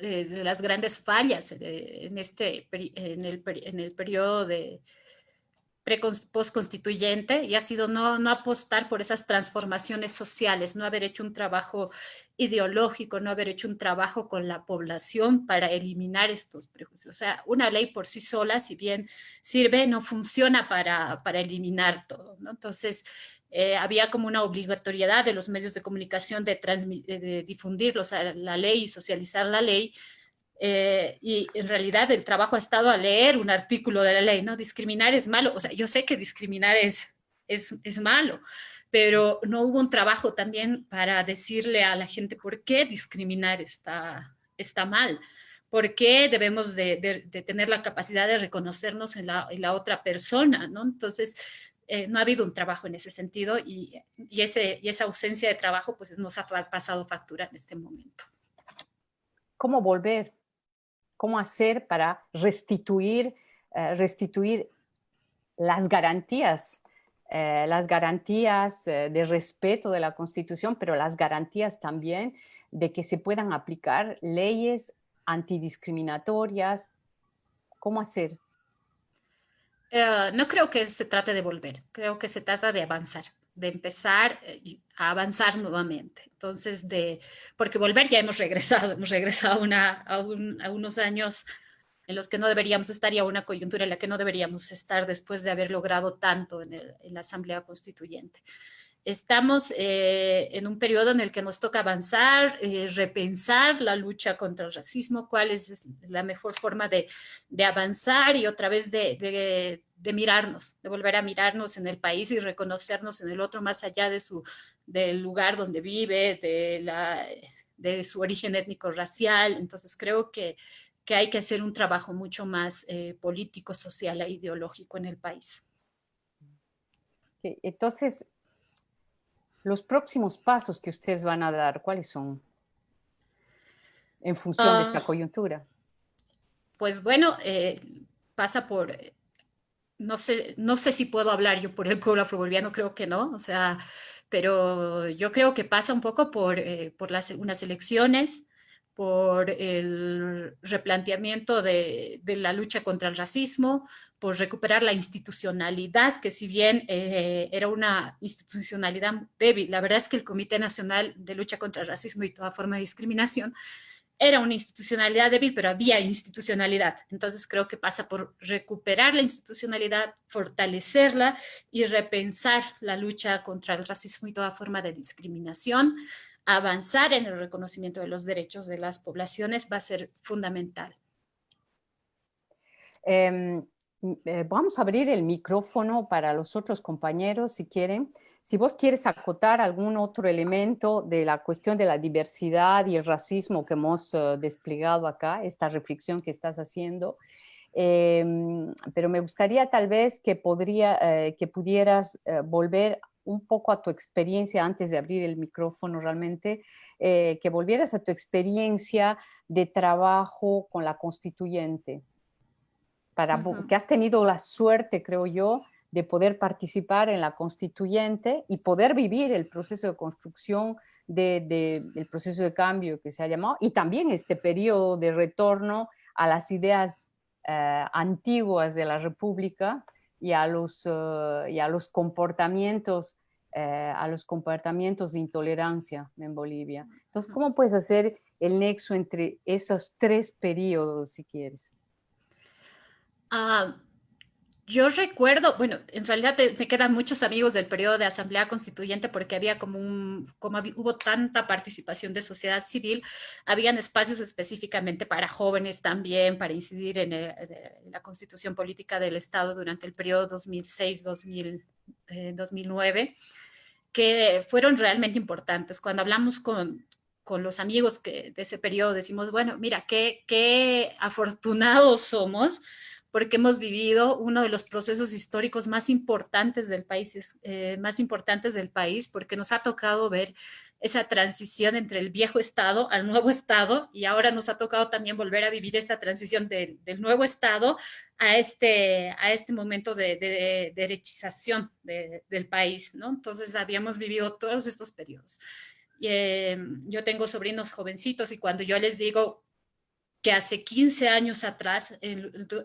fallas en el periodo postconstituyente y ha sido no apostar por esas transformaciones sociales, no haber hecho un trabajo ideológico, no haber hecho un trabajo con la población para eliminar estos prejuicios. O sea, una ley por sí sola, si bien sirve, no funciona para eliminar todo, ¿no? Entonces, había como una obligatoriedad de los medios de comunicación de difundir la ley y socializar la ley, y en realidad el trabajo ha estado a leer un artículo de la ley, ¿no? Discriminar es malo, o sea, yo sé que discriminar es malo, pero no hubo un trabajo también para decirle a la gente por qué discriminar está mal, por qué debemos de tener la capacidad de reconocernos en la otra persona, ¿no? Entonces, no ha habido un trabajo en ese sentido y esa ausencia de trabajo pues nos ha pasado factura en este momento. ¿Cómo volver? ¿Cómo hacer para restituir las garantías de respeto de la Constitución, pero las garantías también de que se puedan aplicar leyes antidiscriminatorias? ¿Cómo hacer? No creo que se trate de volver, creo que se trata de avanzar, de empezar a avanzar nuevamente. Entonces, porque volver ya hemos regresado a unos años en los que no deberíamos estar y a una coyuntura en la que no deberíamos estar después de haber logrado tanto en la Asamblea Constituyente. Estamos en un periodo en el que nos toca avanzar, repensar la lucha contra el racismo, cuál es la mejor forma de avanzar y otra vez de mirarnos, de volver a mirarnos en el país y reconocernos en el otro más allá del lugar donde vive, de su origen étnico-racial. Entonces creo que hay que hacer un trabajo mucho más político, social e ideológico en el país. Entonces, los próximos pasos que ustedes van a dar, ¿cuáles son en función de esta coyuntura? Pues bueno, pasa por, no sé si puedo hablar yo por el pueblo afroboliviano, creo que no, o sea, pero yo creo que pasa un poco por unas elecciones, por el replanteamiento de la lucha contra el racismo, por recuperar la institucionalidad, que si bien era una institucionalidad débil, la verdad es que el Comité Nacional de Lucha contra el Racismo y toda forma de discriminación era una institucionalidad débil, pero había institucionalidad. Entonces creo que pasa por recuperar la institucionalidad, fortalecerla y repensar la lucha contra el racismo y toda forma de discriminación. Avanzar en el reconocimiento de los derechos de las poblaciones va a ser fundamental. Vamos a abrir el micrófono para los otros compañeros, si quieren. Si vos quieres acotar algún otro elemento de la cuestión de la diversidad y el racismo que hemos desplegado acá, esta reflexión que estás haciendo, pero me gustaría tal vez que pudieras volver un poco a tu experiencia antes de abrir el micrófono realmente, que volvieras a tu experiencia de trabajo con la constituyente. Que has tenido la suerte, creo yo, de poder participar en la constituyente y poder vivir el proceso de construcción el proceso de cambio que se ha llamado, y también este periodo de retorno a las ideas antiguas de la República y a los comportamientos de intolerancia en Bolivia. Entonces, ¿cómo puedes hacer el nexo entre esos tres periodos, si quieres? Yo recuerdo, bueno, en realidad me quedan muchos amigos del periodo de Asamblea Constituyente porque había hubo tanta participación de sociedad civil, habían espacios específicamente para jóvenes también, para incidir en la constitución política del Estado durante el periodo 2006-2009, que fueron realmente importantes. Cuando hablamos con los amigos de ese periodo, decimos, bueno, mira, qué afortunados somos porque hemos vivido uno de los procesos históricos más importantes del país, porque nos ha tocado ver esa transición entre el viejo Estado al nuevo Estado, y ahora nos ha tocado también volver a vivir esta transición del nuevo Estado a este momento de derechización del país, ¿no? Entonces habíamos vivido todos estos periodos. Yo tengo sobrinos jovencitos y cuando yo les digo que hace 15 años atrás,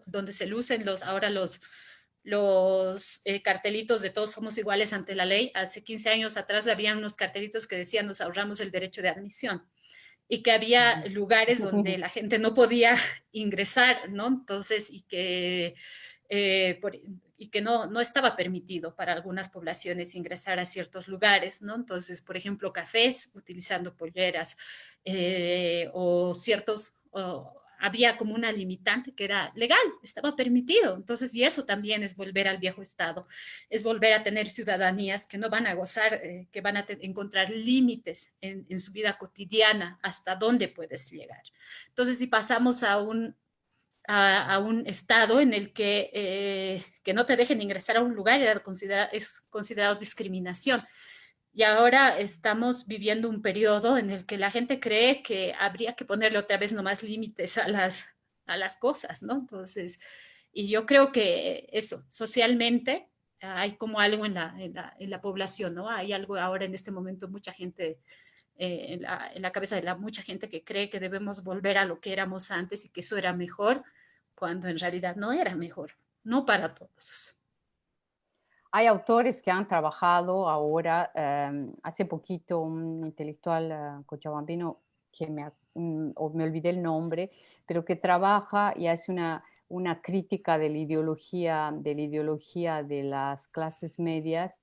donde se lucen ahora los cartelitos de todos somos iguales ante la ley, hace 15 años atrás había unos cartelitos que decían nos ahorramos el derecho de admisión y que había lugares donde la gente no podía ingresar, ¿no? Entonces, y que no estaba permitido para algunas poblaciones ingresar a ciertos lugares, ¿no? Entonces, por ejemplo, cafés utilizando polleras o ciertos... había como una limitante que era legal, estaba permitido. Entonces, y eso también es volver al viejo estado, es volver a tener ciudadanías que no van a gozar, que van a encontrar límites en su vida cotidiana, hasta dónde puedes llegar. Entonces, si pasamos a un estado en el que no te dejen ingresar a un lugar es considerado discriminación. Y ahora estamos viviendo un periodo en el que la gente cree que habría que ponerle otra vez nomás límites a las cosas, ¿no? Entonces, y yo creo que eso, socialmente, hay como algo en la población, ¿no? Hay algo ahora en este momento, mucha gente, en la cabeza de mucha gente que cree que debemos volver a lo que éramos antes y que eso era mejor, cuando en realidad no era mejor. no para todos. Hay autores que han trabajado ahora, hace poquito un intelectual cochabambino que me olvidé el nombre, pero que trabaja y hace una crítica de la ideología de las clases medias,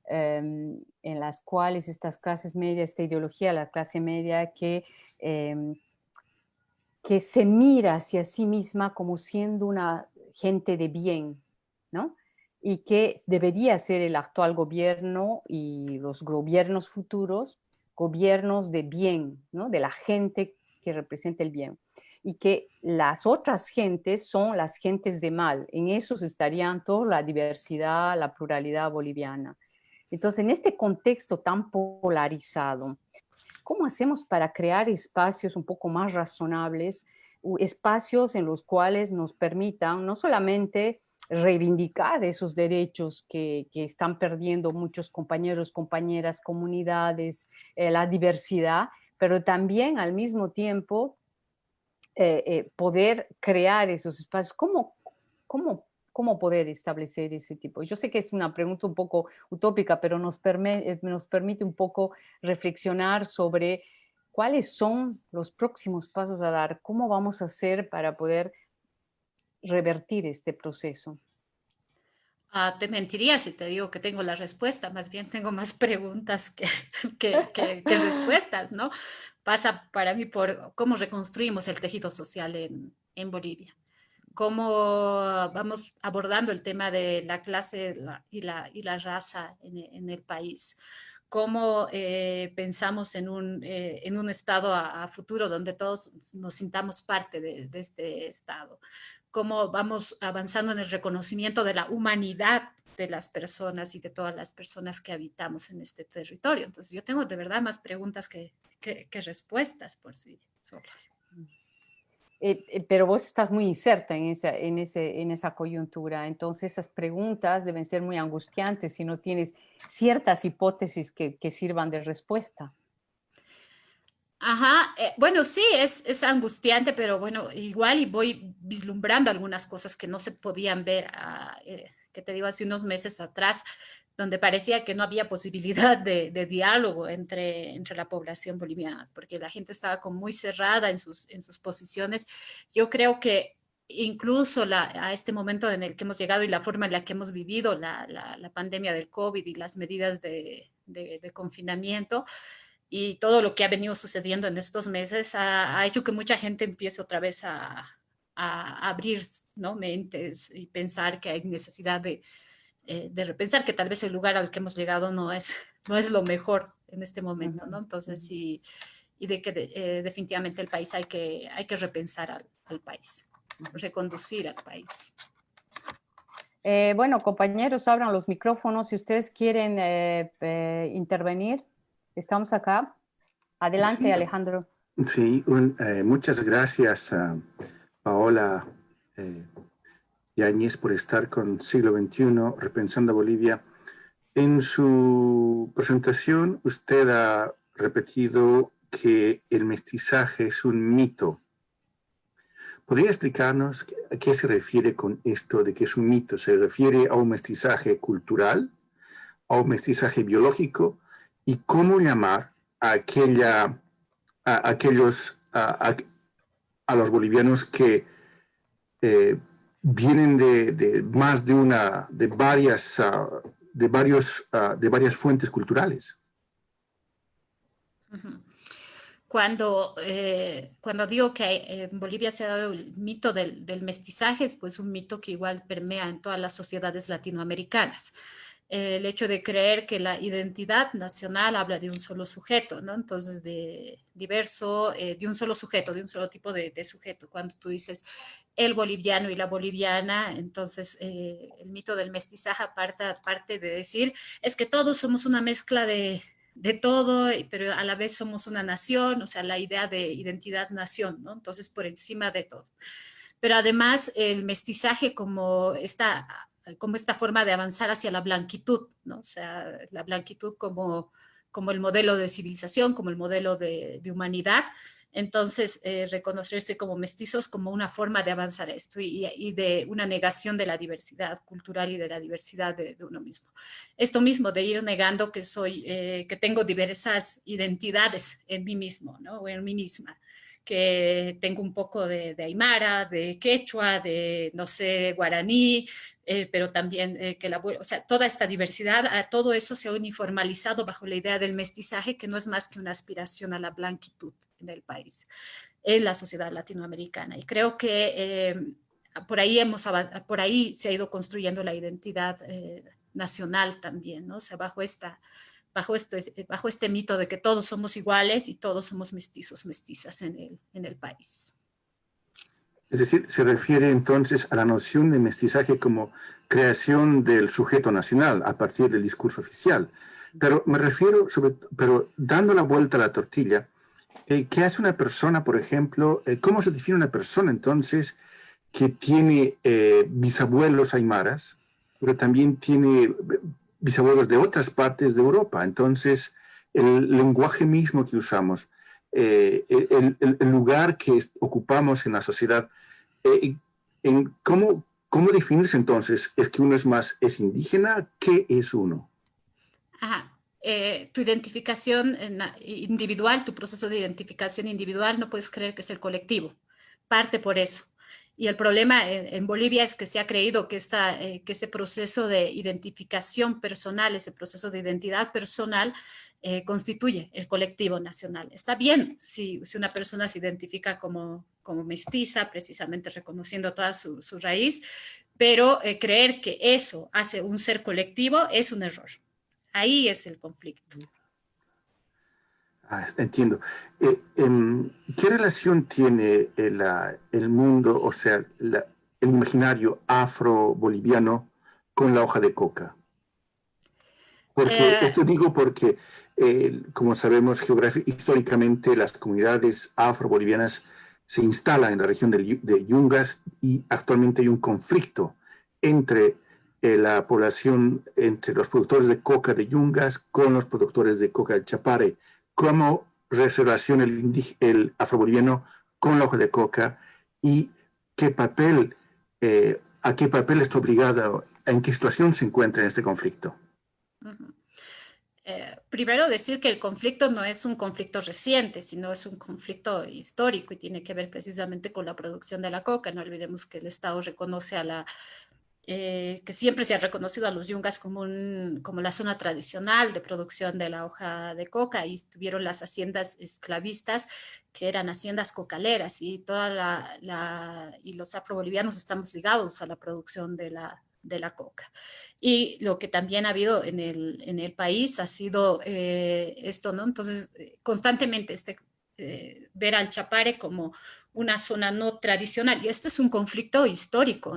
en las cuales estas clases medias, esta ideología de la clase media que se mira hacia sí misma como siendo una gente de bien, ¿no? Y que debería ser el actual gobierno y los gobiernos futuros, gobiernos de bien, ¿no? De la gente que representa el bien. Y que las otras gentes son las gentes de mal. En esos estarían toda la diversidad, la pluralidad boliviana. Entonces, en este contexto tan polarizado, ¿cómo hacemos para crear espacios un poco más razonables, espacios en los cuales nos permitan no solamente reivindicar esos derechos que están perdiendo muchos compañeros, compañeras, comunidades, la diversidad, pero también al mismo tiempo poder crear esos espacios? ¿Cómo poder establecer ese tipo? Yo sé que es una pregunta un poco utópica, pero nos permite un poco reflexionar sobre cuáles son los próximos pasos a dar, cómo vamos a hacer para poder revertir este proceso. Te mentiría si te digo que tengo la respuesta, más bien tengo más preguntas que respuestas, ¿no? Pasa para mí por cómo reconstruimos el tejido social en Bolivia, cómo vamos abordando el tema de la clase y la raza en el país, cómo pensamos en un estado a futuro donde todos nos sintamos parte de este estado, cómo vamos avanzando en el reconocimiento de la humanidad de las personas y de todas las personas que habitamos en este territorio. Entonces yo tengo de verdad más preguntas que respuestas por sí solas. Pero vos estás muy inserta en esa coyuntura, entonces esas preguntas deben ser muy angustiantes si no tienes ciertas hipótesis que sirvan de respuesta. Ajá, bueno, sí, es angustiante, pero bueno, igual y voy vislumbrando algunas cosas que no se podían ver, que te digo, hace unos meses atrás, donde parecía que no había posibilidad de diálogo entre la población boliviana, porque la gente estaba como muy cerrada en sus posiciones. Yo creo que incluso a este momento en el que hemos llegado y la forma en la que hemos vivido la pandemia del COVID y las medidas de confinamiento, y todo lo que ha venido sucediendo en estos meses ha hecho que mucha gente empiece otra vez a abrir, ¿no?, mentes y pensar que hay necesidad de repensar que tal vez el lugar al que hemos llegado no es lo mejor en este momento, ¿no? Entonces, sí, y de que definitivamente el país hay que repensar al país, reconducir al país. Bueno, compañeros, abran los micrófonos si ustedes quieren intervenir. Estamos acá. Adelante, Sí, Alejandro. sí, muchas gracias a Paola Yáñez por estar con Siglo XXI, Repensando Bolivia. En su presentación, usted ha repetido que el mestizaje es un mito. ¿Podría explicarnos a qué se refiere con esto de que es un mito? ¿Se refiere a un mestizaje cultural, a un mestizaje biológico? ¿Y cómo llamar a a los bolivianos que vienen de más de una, de varias fuentes culturales? Cuando digo que en Bolivia se ha dado el mito del mestizaje, es pues un mito que igual permea en todas las sociedades latinoamericanas. El hecho de creer que la identidad nacional habla de un solo sujeto, ¿no? Entonces, de diverso, de un solo sujeto, de un solo tipo de sujeto. Cuando tú dices el boliviano y la boliviana, entonces el mito del mestizaje parte de decir, es que todos somos una mezcla de todo, pero a la vez somos una nación, o sea, la idea de identidad-nación, ¿no? Entonces, por encima de todo. Pero además, el mestizaje como esta forma de avanzar hacia la blanquitud, ¿no? O sea, la blanquitud como el modelo de civilización, como el modelo de humanidad, Entonces, reconocerse como mestizos como una forma de avanzar esto y de una negación de la diversidad cultural y de la diversidad de uno mismo. Esto mismo de ir negando que tengo diversas identidades en mí mismo, ¿no? O en mí misma, que tengo un poco de aymara, de quechua, de, no sé, guaraní, pero también o sea, toda esta diversidad, todo eso se ha uniformalizado bajo la idea del mestizaje, que no es más que una aspiración a la blanquitud en el país, en la sociedad latinoamericana. Y creo que por ahí se ha ido construyendo la identidad nacional también, ¿no? O sea, bajo este mito de que todos somos iguales y todos somos mestizos, mestizas en el país. Es decir, se refiere entonces a la noción de mestizaje como creación del sujeto nacional a partir del discurso oficial. Pero me refiero, pero dando la vuelta a la tortilla, ¿qué hace una persona, por ejemplo? ¿Cómo se define una persona entonces que tiene bisabuelos aymaras, pero también tiene bisabuelos de otras partes de Europa? Entonces, el lenguaje mismo que usamos, el lugar que ocupamos en la sociedad, ¿cómo definirse entonces? ¿Es que uno es indígena? ¿Qué es uno? Ajá. Tu identificación individual, tu proceso de identificación individual, no puedes creer que es el colectivo. Parte por eso. Y el problema en Bolivia es que se ha creído que ese proceso de identificación personal, ese proceso de identidad personal, constituye el colectivo nacional. Está bien si una persona se identifica como mestiza, precisamente reconociendo toda su raíz, pero creer que eso hace un ser colectivo es un error. Ahí es el conflicto. Entiendo. ¿Qué relación tiene el mundo, o sea, el imaginario afro-boliviano con la hoja de coca? Porque esto digo porque, como sabemos, históricamente las comunidades afro-bolivianas se instalan en la región de Yungas y actualmente hay un conflicto entre la población, entre los productores de coca de Yungas con los productores de coca de Chapare. ¿Cómo se relaciona el afroboliviano con la hoja de coca y a qué papel está obligado, en qué situación se encuentra en este conflicto? Uh-huh. Primero decir que el conflicto no es un conflicto reciente, sino es un conflicto histórico y tiene que ver precisamente con la producción de la coca. No olvidemos que el Estado reconoce que siempre se ha reconocido a los yungas como la zona tradicional de producción de la hoja de coca, y tuvieron las haciendas esclavistas que eran haciendas cocaleras, y y los afrobolivianos estamos ligados a la producción de la coca. Y lo que también ha habido en el país ha sido esto, ¿no? Entonces, constantemente ver al Chapare como una zona no tradicional, y esto es un conflicto histórico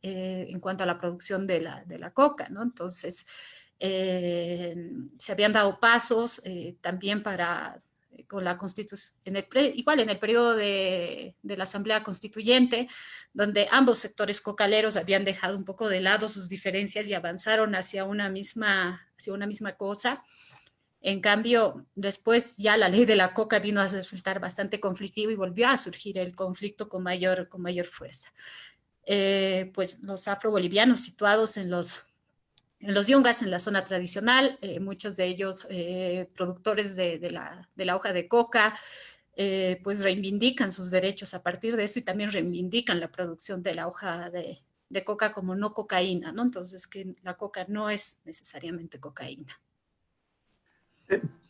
en cuanto a la producción de la coca, ¿no? Entonces, se habían dado pasos también con la Constitución, igual en el periodo de la Asamblea Constituyente, donde ambos sectores cocaleros habían dejado un poco de lado sus diferencias y avanzaron hacia una misma cosa. En cambio, después ya la ley de la coca vino a resultar bastante conflictivo y volvió a surgir el conflicto con mayor fuerza. Pues los afrobolivianos situados en los yungas, en la zona tradicional, muchos de ellos productores de la hoja de coca, pues reivindican sus derechos a partir de eso, y también reivindican la producción de la hoja de coca como no cocaína, ¿no? Entonces, que la coca no es necesariamente cocaína.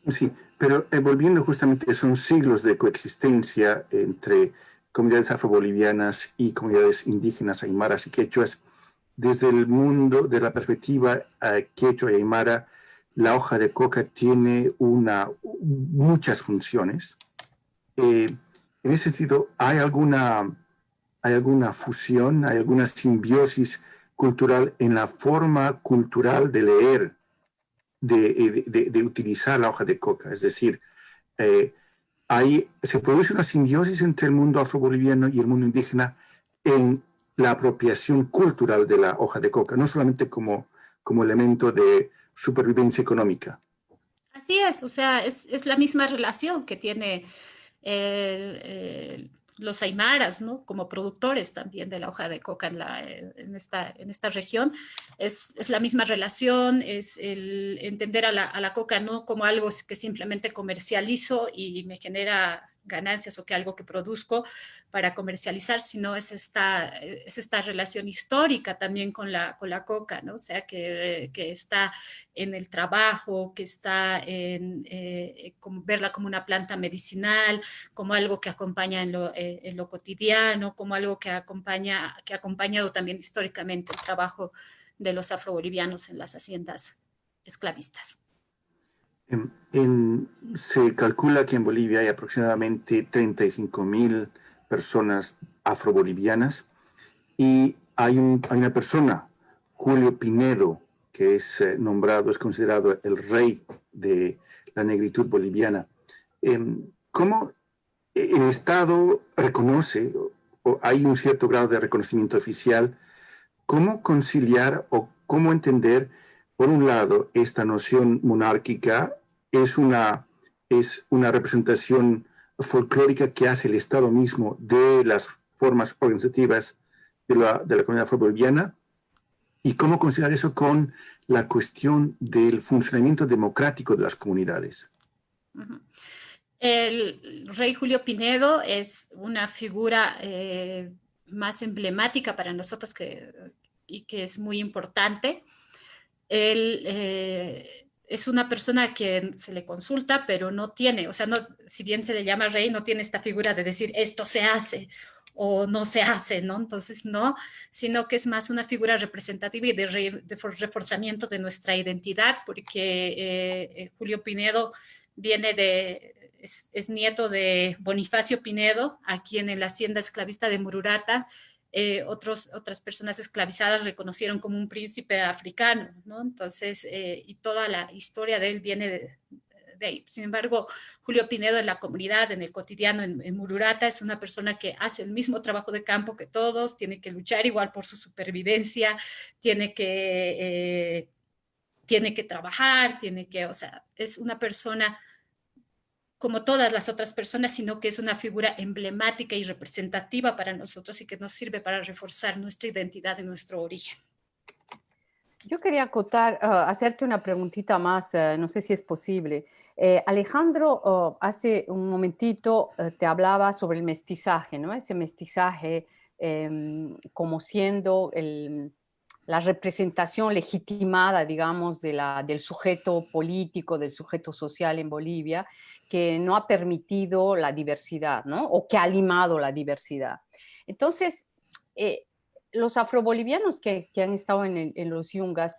Sí, pero volviendo justamente, son siglos de coexistencia entre comunidades afrobolivianas y comunidades indígenas, aymaras y quechuas. Desde el mundo, desde la perspectiva quechua y aymara, la hoja de coca tiene muchas funciones. En ese sentido, ¿hay alguna fusión, hay alguna simbiosis cultural en la forma cultural de leer, de utilizar la hoja de coca? Es decir, se produce una simbiosis entre el mundo afroboliviano y el mundo indígena en la apropiación cultural de la hoja de coca, no solamente como elemento de supervivencia económica. Así es, o sea, es la misma relación que tiene los aymaras, ¿no? Como productores también de la hoja de coca en esta región. Es la misma relación, es el entender a la coca no como algo que simplemente comercializo y me genera ganancias o que algo que produzco para comercializar, sino es esta relación histórica también con la coca, ¿no? O sea, que está en el trabajo, que está en como verla como una planta medicinal, como algo que acompaña en lo cotidiano, como algo que ha acompañado también históricamente el trabajo de los afrobolivianos en las haciendas esclavistas. Se calcula que en Bolivia hay aproximadamente 35.000 personas afrobolivianas y hay una persona, Julio Pinedo, que es es considerado el rey de la negritud boliviana. ¿Cómo el Estado reconoce, o hay un cierto grado de reconocimiento oficial, cómo conciliar o cómo entender, por un lado, esta noción monárquica es una representación folclórica que hace el Estado mismo de las formas organizativas de la comunidad afroboliviana, y cómo conciliar eso con la cuestión del funcionamiento democrático de las comunidades? Uh-huh. El rey Julio Pinedo es una figura más emblemática para nosotros y que es muy importante. Él es una persona que se le consulta, pero no tiene, o sea, no, si bien se le llama rey, no tiene esta figura de decir esto se hace o no se hace, ¿no? Entonces, no, sino que es más una figura representativa y de reforzamiento de nuestra identidad, porque Julio Pinedo es nieto de Bonifacio Pinedo, a quien en la hacienda esclavista de Mururata otras personas esclavizadas reconocieron como un príncipe africano, ¿no? Entonces, y toda la historia de él viene de ahí. Sin embargo, Julio Pinedo en la comunidad, en el cotidiano, en Mururata, es una persona que hace el mismo trabajo de campo que todos, tiene que luchar igual por su supervivencia, tiene que trabajar, o sea, es una persona como todas las otras personas, sino que es una figura emblemática y representativa para nosotros y que nos sirve para reforzar nuestra identidad y nuestro origen. Yo quería acotar, hacerte una preguntita más, no sé si es posible. Alejandro, hace un momentito te hablaba sobre el mestizaje, ¿no? Ese mestizaje como siendo la representación legitimada, digamos, del sujeto político, del sujeto social en Bolivia, que no ha permitido la diversidad, ¿no? O que ha limado la diversidad. Entonces, los afrobolivianos que han estado en los yungas,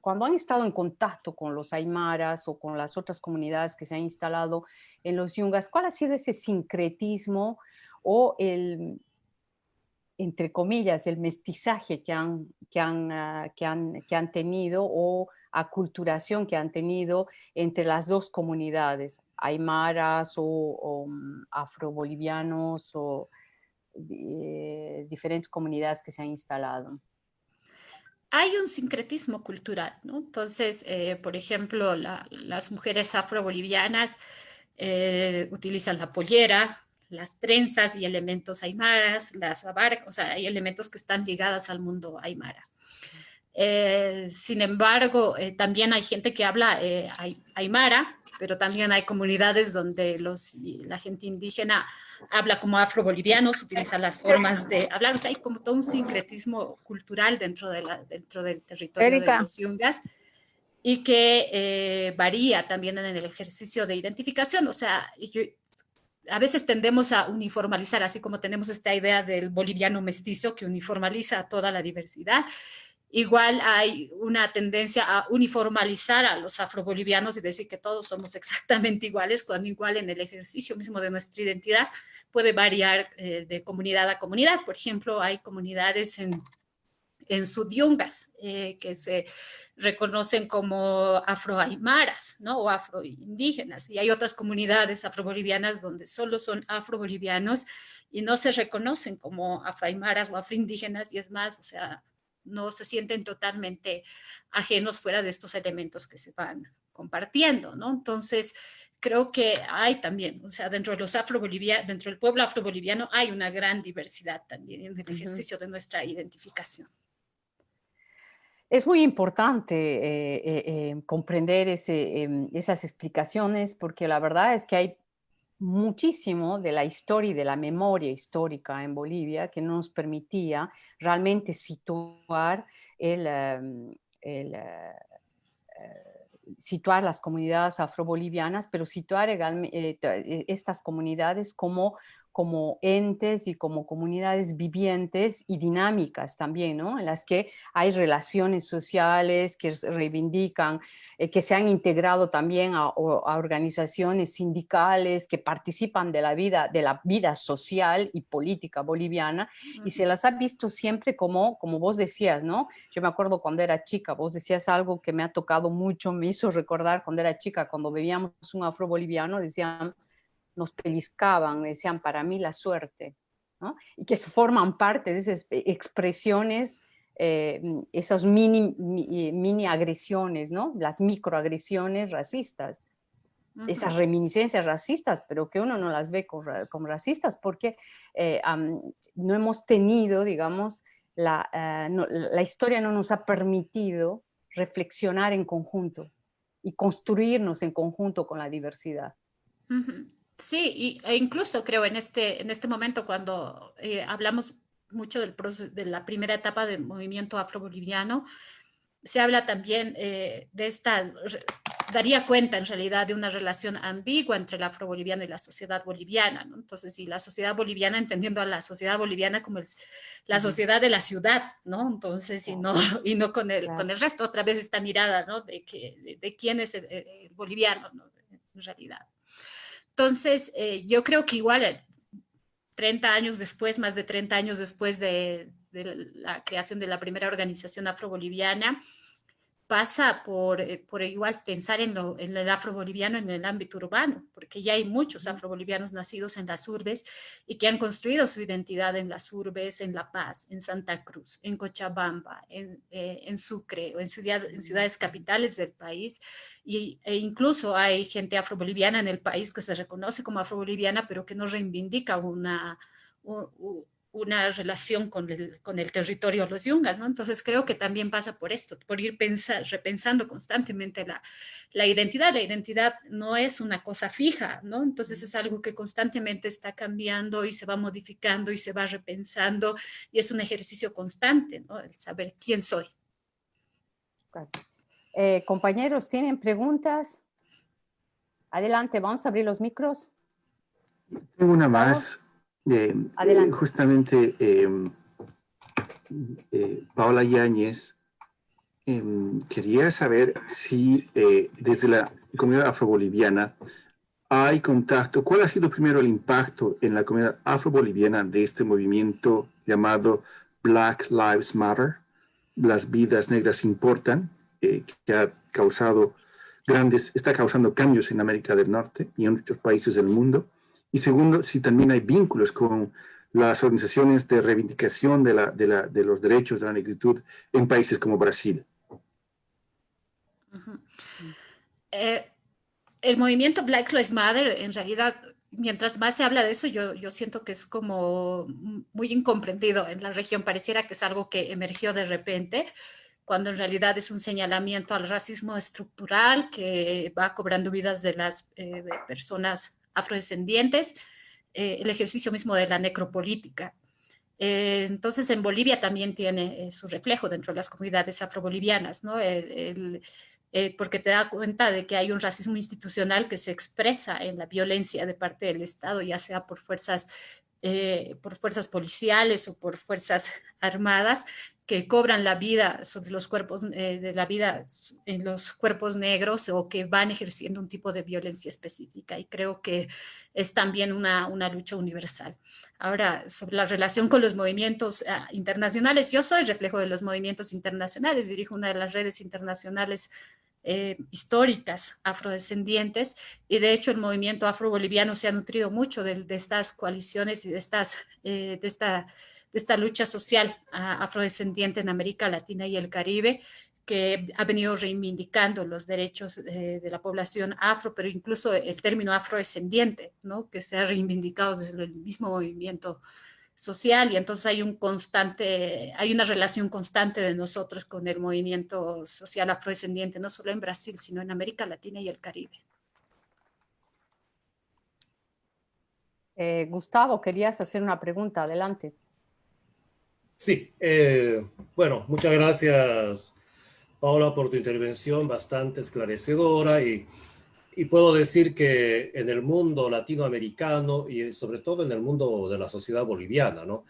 cuando han estado en contacto con los aymaras o con las otras comunidades que se han instalado en los yungas, ¿cuál ha sido ese sincretismo o entre comillas, el mestizaje que han tenido o aculturación que han tenido entre las dos comunidades, aymaras o afrobolivianos o diferentes comunidades que se han instalado? Hay un sincretismo cultural, ¿no? Entonces, por ejemplo, las mujeres afrobolivianas utilizan la pollera, las trenzas y elementos aymaras, las abarcas, o sea, hay elementos que están ligados al mundo aymara. Sin embargo, también hay gente que habla aymara, pero también hay comunidades donde la gente indígena habla como afrobolivianos, utiliza las formas de hablar, o sea, hay como todo un sincretismo cultural dentro del territorio de los yungas y que varía también en el ejercicio de identificación, o sea, a veces tendemos a uniformalizar, así como tenemos esta idea del boliviano mestizo que uniformaliza toda la diversidad. Igual hay una tendencia a uniformalizar a los afrobolivianos y decir que todos somos exactamente iguales, cuando igual en el ejercicio mismo de nuestra identidad puede variar de comunidad a comunidad. Por ejemplo, hay comunidades en sudyungas que se reconocen como afroaymaras, ¿no? O afroindígenas. Y hay otras comunidades afrobolivianas donde solo son afrobolivianos y no se reconocen como afroaymaras o afroindígenas, y es más, o sea, no se sienten totalmente ajenos fuera de estos elementos que se van compartiendo, ¿no? Entonces, creo que hay también, o sea, dentro del pueblo afroboliviano hay una gran diversidad también en el ejercicio de nuestra identificación. Es muy importante comprender esas explicaciones porque la verdad es que hay muchísimo de la historia y de la memoria histórica en Bolivia que nos permitía realmente situar situar las comunidades afrobolivianas, pero situar estas comunidades como entes y como comunidades vivientes y dinámicas también, ¿no? En las que hay relaciones sociales que reivindican, que se han integrado también a organizaciones sindicales que participan de la vida social y política boliviana, y se las ha visto siempre como vos decías, ¿no? Yo me acuerdo cuando era chica, vos decías algo que me ha tocado mucho, me hizo recordar cuando era chica, cuando veíamos un afroboliviano, decían, nos pellizcaban, decían, para mí la suerte, ¿no? Y que forman parte de esas expresiones, esas mini agresiones, ¿no? Las microagresiones racistas, esas reminiscencias racistas, pero que uno no las ve como racistas porque no hemos tenido, digamos, la historia no nos ha permitido reflexionar en conjunto y construirnos en conjunto con la diversidad. Sí, e incluso creo en este momento cuando hablamos mucho del proceso, de la primera etapa del movimiento afroboliviano, se habla también daría cuenta en realidad de una relación ambigua entre el afroboliviano y la sociedad boliviana, ¿no? Entonces, sí, la sociedad boliviana, entendiendo a la sociedad boliviana como la sociedad de la ciudad, ¿no? Entonces, y no con el resto, otra vez esta mirada, ¿no? De quién es el boliviano, ¿no? En realidad. Entonces, yo creo que igual 30 años después, más de 30 años después de la creación de la primera organización afroboliviana, pasa por igual pensar en el afroboliviano en el ámbito urbano, porque ya hay muchos afrobolivianos nacidos en las urbes y que han construido su identidad en las urbes, en La Paz, en Santa Cruz, en Cochabamba, en Sucre, o en ciudades capitales del país, e incluso hay gente afroboliviana en el país que se reconoce como afroboliviana, pero que no reivindica una relación con el territorio de los yungas, ¿no? Entonces creo que también pasa por esto, por ir repensando constantemente la identidad. La identidad no es una cosa fija, ¿no? Entonces es algo que constantemente está cambiando y se va modificando y se va repensando y es un ejercicio constante, ¿no? El saber quién soy. Compañeros, ¿tienen preguntas? Adelante, vamos a abrir los micros. Tengo una más. Adelante. Justamente Paola Yáñez quería saber si desde la comunidad afroboliviana hay contacto. ¿Cuál ha sido primero el impacto en la comunidad afroboliviana de este movimiento llamado Black Lives Matter? Las vidas negras importan, que está causando cambios en América del Norte y en muchos países del mundo. Y segundo, si también hay vínculos con las organizaciones de reivindicación de los derechos de la negritud en países como Brasil. El movimiento Black Lives Matter, en realidad, mientras más se habla de eso, yo siento que es como muy incomprendido en la región. Pareciera que es algo que emergió de repente, cuando en realidad es un señalamiento al racismo estructural que va cobrando vidas de las de personas afrodescendientes, el ejercicio mismo de la necropolítica. Entonces, en Bolivia también tiene su reflejo dentro de las comunidades afrobolivianas, ¿no? Porque te da cuenta de que hay un racismo institucional que se expresa en la violencia de parte del Estado, ya sea por fuerzas policiales o por fuerzas armadas, que cobran la vida sobre los cuerpos de la vida en los cuerpos negros o que van ejerciendo un tipo de violencia específica. Y creo que es también una lucha universal. Ahora, sobre la relación con los movimientos internacionales, yo soy reflejo de los movimientos internacionales, dirijo una de las redes internacionales históricas afrodescendientes, y de hecho el movimiento afroboliviano se ha nutrido mucho de estas coaliciones y de esta lucha social afrodescendiente en América Latina y el Caribe, que ha venido reivindicando los derechos de la población afro, pero incluso el término afrodescendiente, ¿no? Que se ha reivindicado desde el mismo movimiento social, y entonces hay una relación constante de nosotros con el movimiento social afrodescendiente, no solo en Brasil, sino en América Latina y el Caribe. Gustavo, querías hacer una pregunta, adelante. Sí, bueno, muchas gracias, Paola, por tu intervención bastante esclarecedora y puedo decir que en el mundo latinoamericano y sobre todo en el mundo de la sociedad boliviana, ¿no?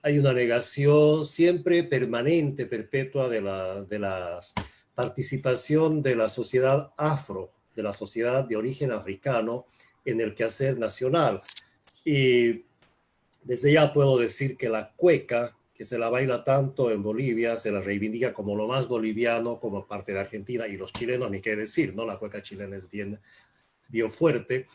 Hay una negación siempre permanente, perpetua de la participación de la sociedad afro, de la sociedad de origen africano en el quehacer nacional. Y desde ya puedo decir que la cueca, que se la baila tanto en Bolivia, se la reivindica como lo más boliviano, como parte de Argentina, y los chilenos, ni qué decir, ¿no? La cueca chilena es bien, bien fuerte.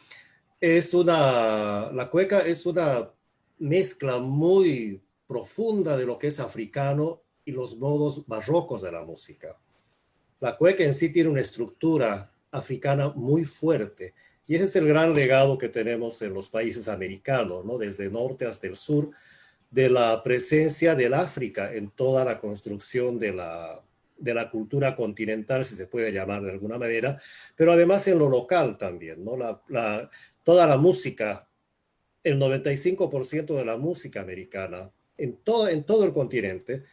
La cueca es una mezcla muy profunda de lo que es africano y los modos barrocos de la música. La cueca en sí tiene una estructura africana muy fuerte, y ese es el gran legado que tenemos en los países americanos, ¿no? Desde el norte hasta el sur, de la presencia del África en toda la construcción de la cultura continental, si se puede llamar de alguna manera, pero además en lo local también, ¿no? Toda la música, el 95% de la música americana en todo el continente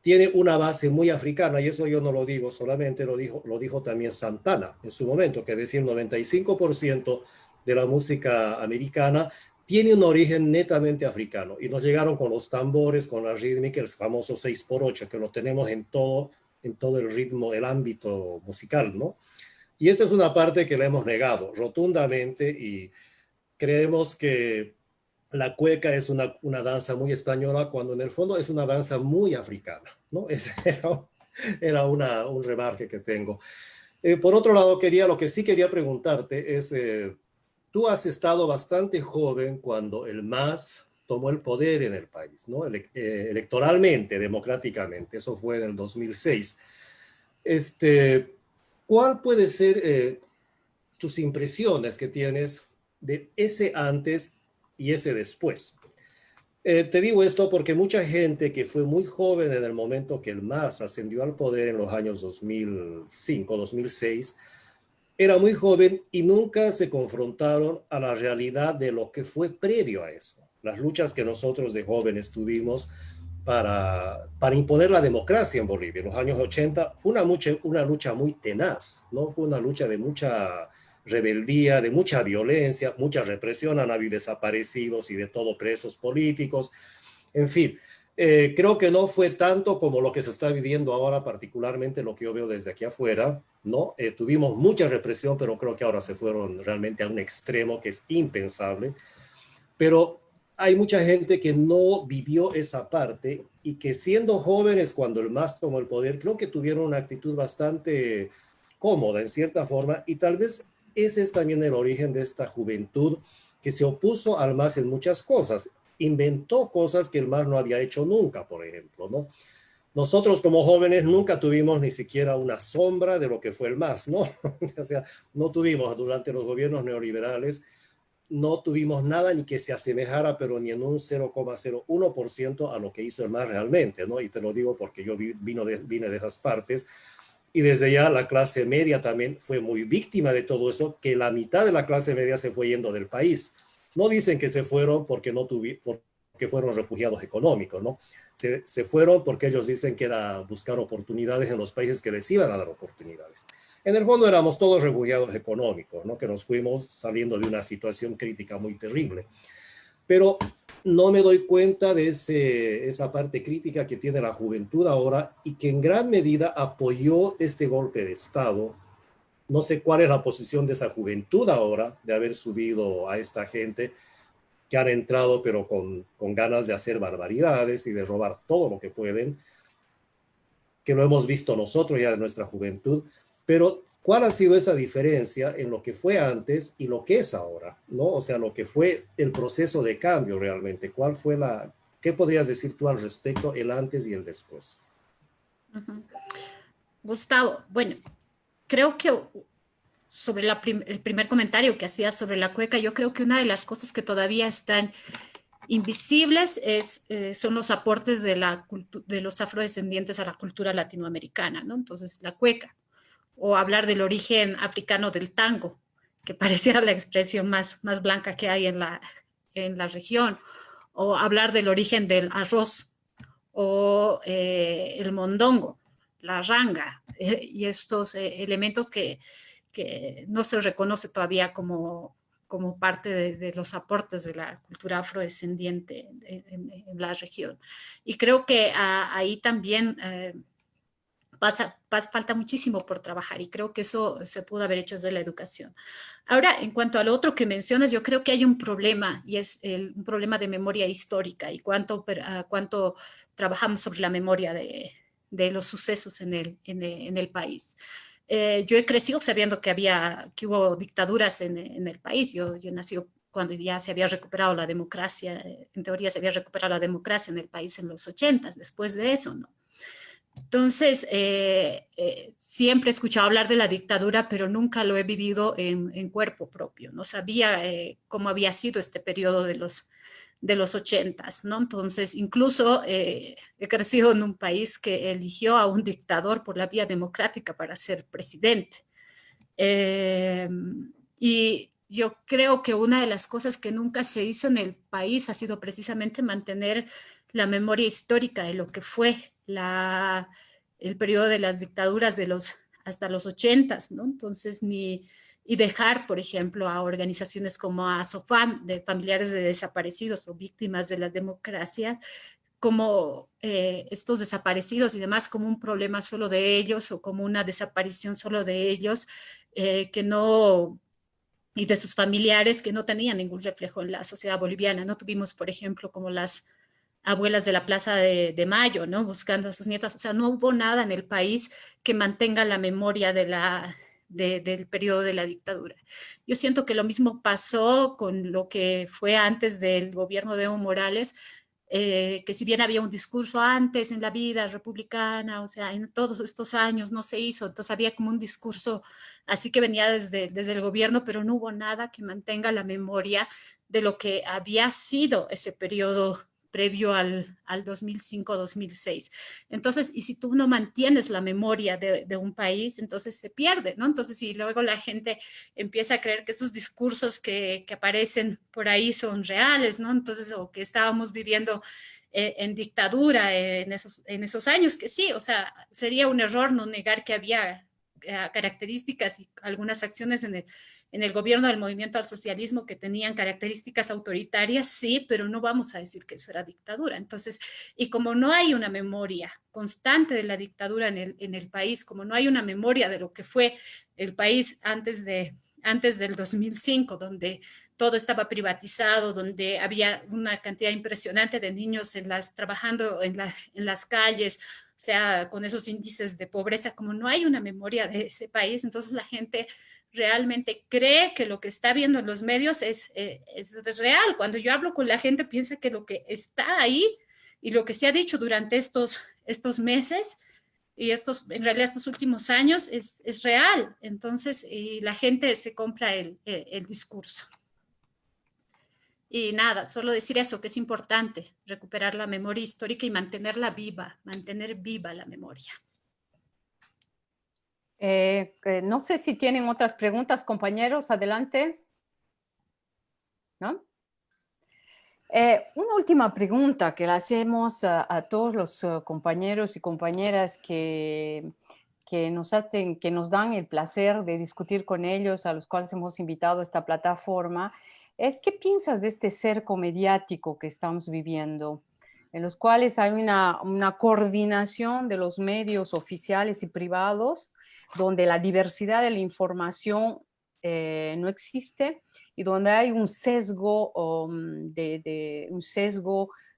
tiene una base muy africana, y eso yo no lo digo solamente, lo dijo también Santana en su momento, que decía el 95% de la música americana tiene un origen netamente africano, y nos llegaron con los tambores, con la rítmica, el famoso 6x8, que lo tenemos en todo el ritmo, el ámbito musical, ¿no? Y esa es una parte que le hemos negado rotundamente, y creemos que la cueca es una danza muy española, cuando en el fondo es una danza muy africana, ¿no? Ese era un remarque que tengo. Por otro lado, lo que sí quería preguntarte es, tú has estado bastante joven cuando el MAS tomó el poder en el país, ¿no? Electoralmente, democráticamente, eso fue en el 2006. ¿Cuál puede ser tus impresiones que tienes de ese antes y ese después? Te digo esto porque mucha gente que fue muy joven en el momento que el MAS ascendió al poder en los años 2005, 2006, era muy joven y nunca se confrontaron a la realidad de lo que fue previo a eso. Las luchas que nosotros de jóvenes tuvimos para imponer la democracia en Bolivia en los años 80 fue una lucha muy tenaz, ¿no? Fue una lucha de mucha rebeldía, de mucha violencia, mucha represión, han habido desaparecidos y de todo presos políticos, en fin. Creo que no fue tanto como lo que se está viviendo ahora, particularmente lo que yo veo desde aquí afuera, ¿no? Tuvimos mucha represión, pero creo que ahora se fueron realmente a un extremo que es impensable. Pero hay mucha gente que no vivió esa parte y que siendo jóvenes cuando el MAS tomó el poder, creo que tuvieron una actitud bastante cómoda en cierta forma, y tal vez ese es también el origen de esta juventud que se opuso al MAS en muchas cosas. Inventó cosas que el MAS no había hecho nunca, por ejemplo, ¿no? Nosotros como jóvenes nunca tuvimos ni siquiera una sombra de lo que fue el MAS, ¿no? O sea, no tuvimos durante los gobiernos neoliberales, no tuvimos nada ni que se asemejara, pero ni en un 0,01% a lo que hizo el MAS realmente, ¿no? Y te lo digo porque yo vine de esas partes, y desde ya la clase media también fue muy víctima de todo eso, que la mitad de la clase media se fue yendo del país. No dicen que se fueron porque porque fueron refugiados económicos, ¿no? Se fueron porque ellos dicen que era buscar oportunidades en los países que les iban a dar oportunidades. En el fondo éramos todos refugiados económicos, ¿no? Que nos fuimos saliendo de una situación crítica muy terrible. Pero no me doy cuenta de esa parte crítica que tiene la juventud ahora, y que en gran medida apoyó este golpe de Estado. No sé cuál es la posición de esa juventud ahora, de haber subido a esta gente que han entrado pero con ganas de hacer barbaridades y de robar todo lo que pueden, que lo hemos visto nosotros ya de nuestra juventud. Pero ¿cuál ha sido esa diferencia en lo que fue antes y lo que es ahora, ¿no? O sea, lo que fue el proceso de cambio realmente. ¿Qué podrías decir tú al respecto, el antes y el después? Uh-huh. Gustavo, bueno, creo que sobre el primer comentario que hacía sobre la cueca, yo creo que una de las cosas que todavía están invisibles son los aportes de los afrodescendientes a la cultura latinoamericana, ¿no? Entonces, la cueca, o hablar del origen africano del tango, que pareciera la expresión más blanca que hay en la región, o hablar del origen del arroz, o el mondongo, la ranga, y estos elementos que no se reconoce todavía como parte de los aportes de la cultura afrodescendiente en la región. Y creo que ahí también falta muchísimo por trabajar y creo que eso se pudo haber hecho desde la educación. Ahora, en cuanto a lo otro que mencionas, yo creo que hay un problema y es un problema de memoria histórica y cuánto trabajamos sobre la memoria de los sucesos en el país. Yo he crecido sabiendo que hubo dictaduras en el país. Yo nací cuando ya se había recuperado la democracia, en teoría se había recuperado la democracia en el país en los 80s, después de eso, ¿no? Entonces, siempre he escuchado hablar de la dictadura, pero nunca lo he vivido en cuerpo propio. No sabía cómo había sido este periodo de los 80s, ¿no? Entonces, incluso he crecido en un país que eligió a un dictador por la vía democrática para ser presidente. Y yo creo que una de las cosas que nunca se hizo en el país ha sido precisamente mantener la memoria histórica de lo que fue el periodo de las dictaduras hasta los 80s, ¿no? Entonces, y dejar, por ejemplo, a organizaciones como a SOFAM, de familiares de desaparecidos o víctimas de la democracia, como estos desaparecidos y demás, como un problema solo de ellos o como una desaparición solo de ellos, y de sus familiares que no tenían ningún reflejo en la sociedad boliviana. No tuvimos, por ejemplo, como las abuelas de la Plaza de Mayo, ¿no? Buscando a sus nietas. O sea, no hubo nada en el país que mantenga la memoria del periodo de la dictadura. Yo siento que lo mismo pasó con lo que fue antes del gobierno de Evo Morales, que si bien había un discurso antes en la vida republicana, o sea, en todos estos años no se hizo, entonces había como un discurso así que venía desde el gobierno, pero no hubo nada que mantenga la memoria de lo que había sido ese periodo previo al 2005-2006. Entonces, y si tú no mantienes la memoria de un país, entonces se pierde, ¿no? Entonces, si luego la gente empieza a creer que esos discursos que aparecen por ahí son reales, ¿no? Entonces, o que estábamos viviendo en dictadura en esos años, que sí, o sea, sería un error no negar que había características y algunas acciones en el gobierno del movimiento al socialismo que tenían características autoritarias, sí, pero no vamos a decir que eso era dictadura. Entonces, y como no hay una memoria constante de la dictadura en el país, como no hay una memoria de lo que fue el país antes del 2005, donde todo estaba privatizado, donde había una cantidad impresionante de niños trabajando en las calles, o sea, con esos índices de pobreza, como no hay una memoria de ese país, entonces la gente realmente cree que lo que está viendo en los medios es real. Cuando yo hablo con la gente, piensa que lo que está ahí y lo que se ha dicho durante estos meses y en realidad estos últimos años es real. Entonces, y la gente se compra el discurso. Y nada, solo decir eso, que es importante recuperar la memoria histórica y mantenerla viva, mantener viva la memoria. No sé si tienen otras preguntas, compañeros, adelante. ¿No? Una última pregunta que le hacemos a todos los compañeros y compañeras que nos dan el placer de discutir con ellos, a los cuales hemos invitado a esta plataforma, es ¿qué piensas de este cerco mediático que estamos viviendo? En los cuales hay una coordinación de los medios oficiales y privados, donde la diversidad de la información no existe y donde hay un sesgo,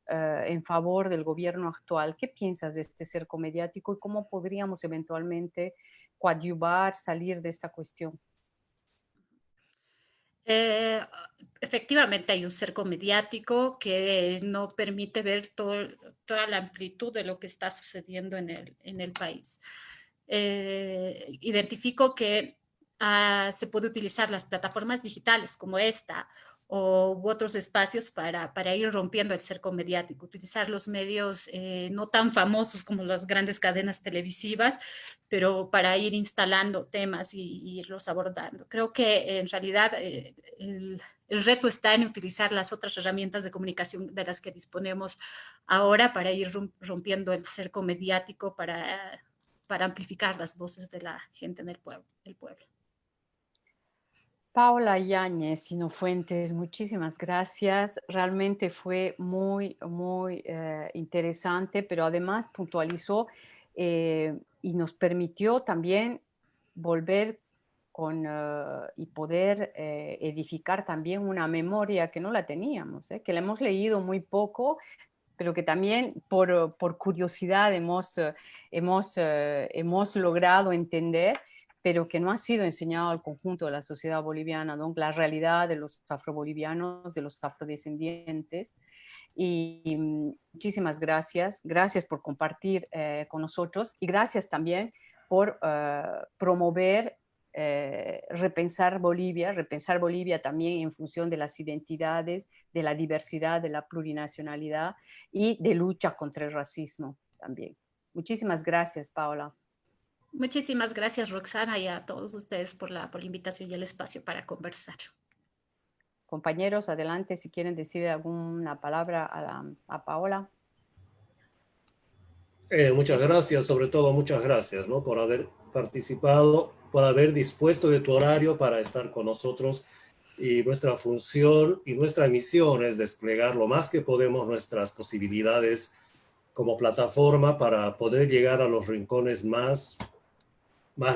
en favor del gobierno actual. ¿Qué piensas de este cerco mediático y cómo podríamos eventualmente coadyuvar, salir de esta cuestión? Efectivamente hay un cerco mediático que no permite ver toda la amplitud de lo que está sucediendo en el país. identifico que se puede utilizar las plataformas digitales como esta u otros espacios para ir rompiendo el cerco mediático, utilizar los medios no tan famosos como las grandes cadenas televisivas, pero para ir instalando temas y irlos abordando. Creo que en realidad el reto está en utilizar las otras herramientas de comunicación de las que disponemos ahora para ir rompiendo el cerco mediático, para amplificar las voces de la gente en el pueblo. Paula Yáñez, Sinofuentes, muchísimas gracias. Realmente fue muy, muy interesante, pero además puntualizó y nos permitió también volver y poder edificar también una memoria que no la teníamos, que la hemos leído muy poco, pero que también por curiosidad hemos logrado entender, pero que no ha sido enseñado al conjunto de la sociedad boliviana, ¿no? La realidad de los afrobolivianos, de los afrodescendientes. Y muchísimas gracias. Gracias por compartir con nosotros y gracias también por promover repensar Bolivia también en función de las identidades, de la diversidad, de la plurinacionalidad y de lucha contra el racismo también. Muchísimas gracias, Paula. Muchísimas gracias, Roxana, y a todos ustedes por la invitación y el espacio para conversar. Compañeros, adelante si quieren decir alguna palabra a Paola. Muchas gracias, sobre todo muchas gracias, ¿no? Por haber participado, por haber dispuesto de tu horario para estar con nosotros. Y nuestra función y nuestra misión es desplegar lo más que podemos nuestras posibilidades como plataforma para poder llegar a los rincones más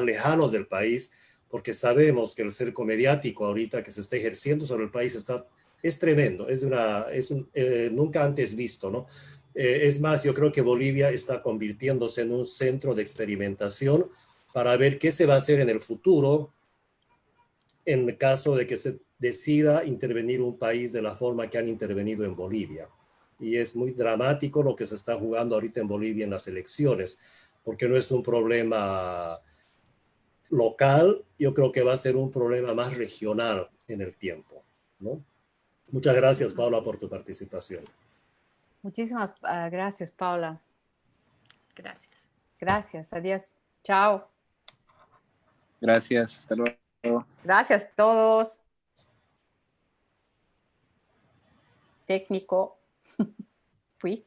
lejanos del país, porque sabemos que el cerco mediático ahorita que se está ejerciendo sobre el país es tremendo, nunca antes visto, ¿no? Es más, yo creo que Bolivia está convirtiéndose en un centro de experimentación para ver qué se va a hacer en el futuro en el caso de que se decida intervenir un país de la forma que han intervenido en Bolivia. Y es muy dramático lo que se está jugando ahorita en Bolivia en las elecciones, porque no es un problema local, yo creo que va a ser un problema más regional en el tiempo, ¿no? Muchas gracias, Paula, por tu participación. Muchísimas gracias, Paula. Gracias. Gracias, adiós. Chao. Gracias, hasta luego. Gracias a todos. Técnico. Fui.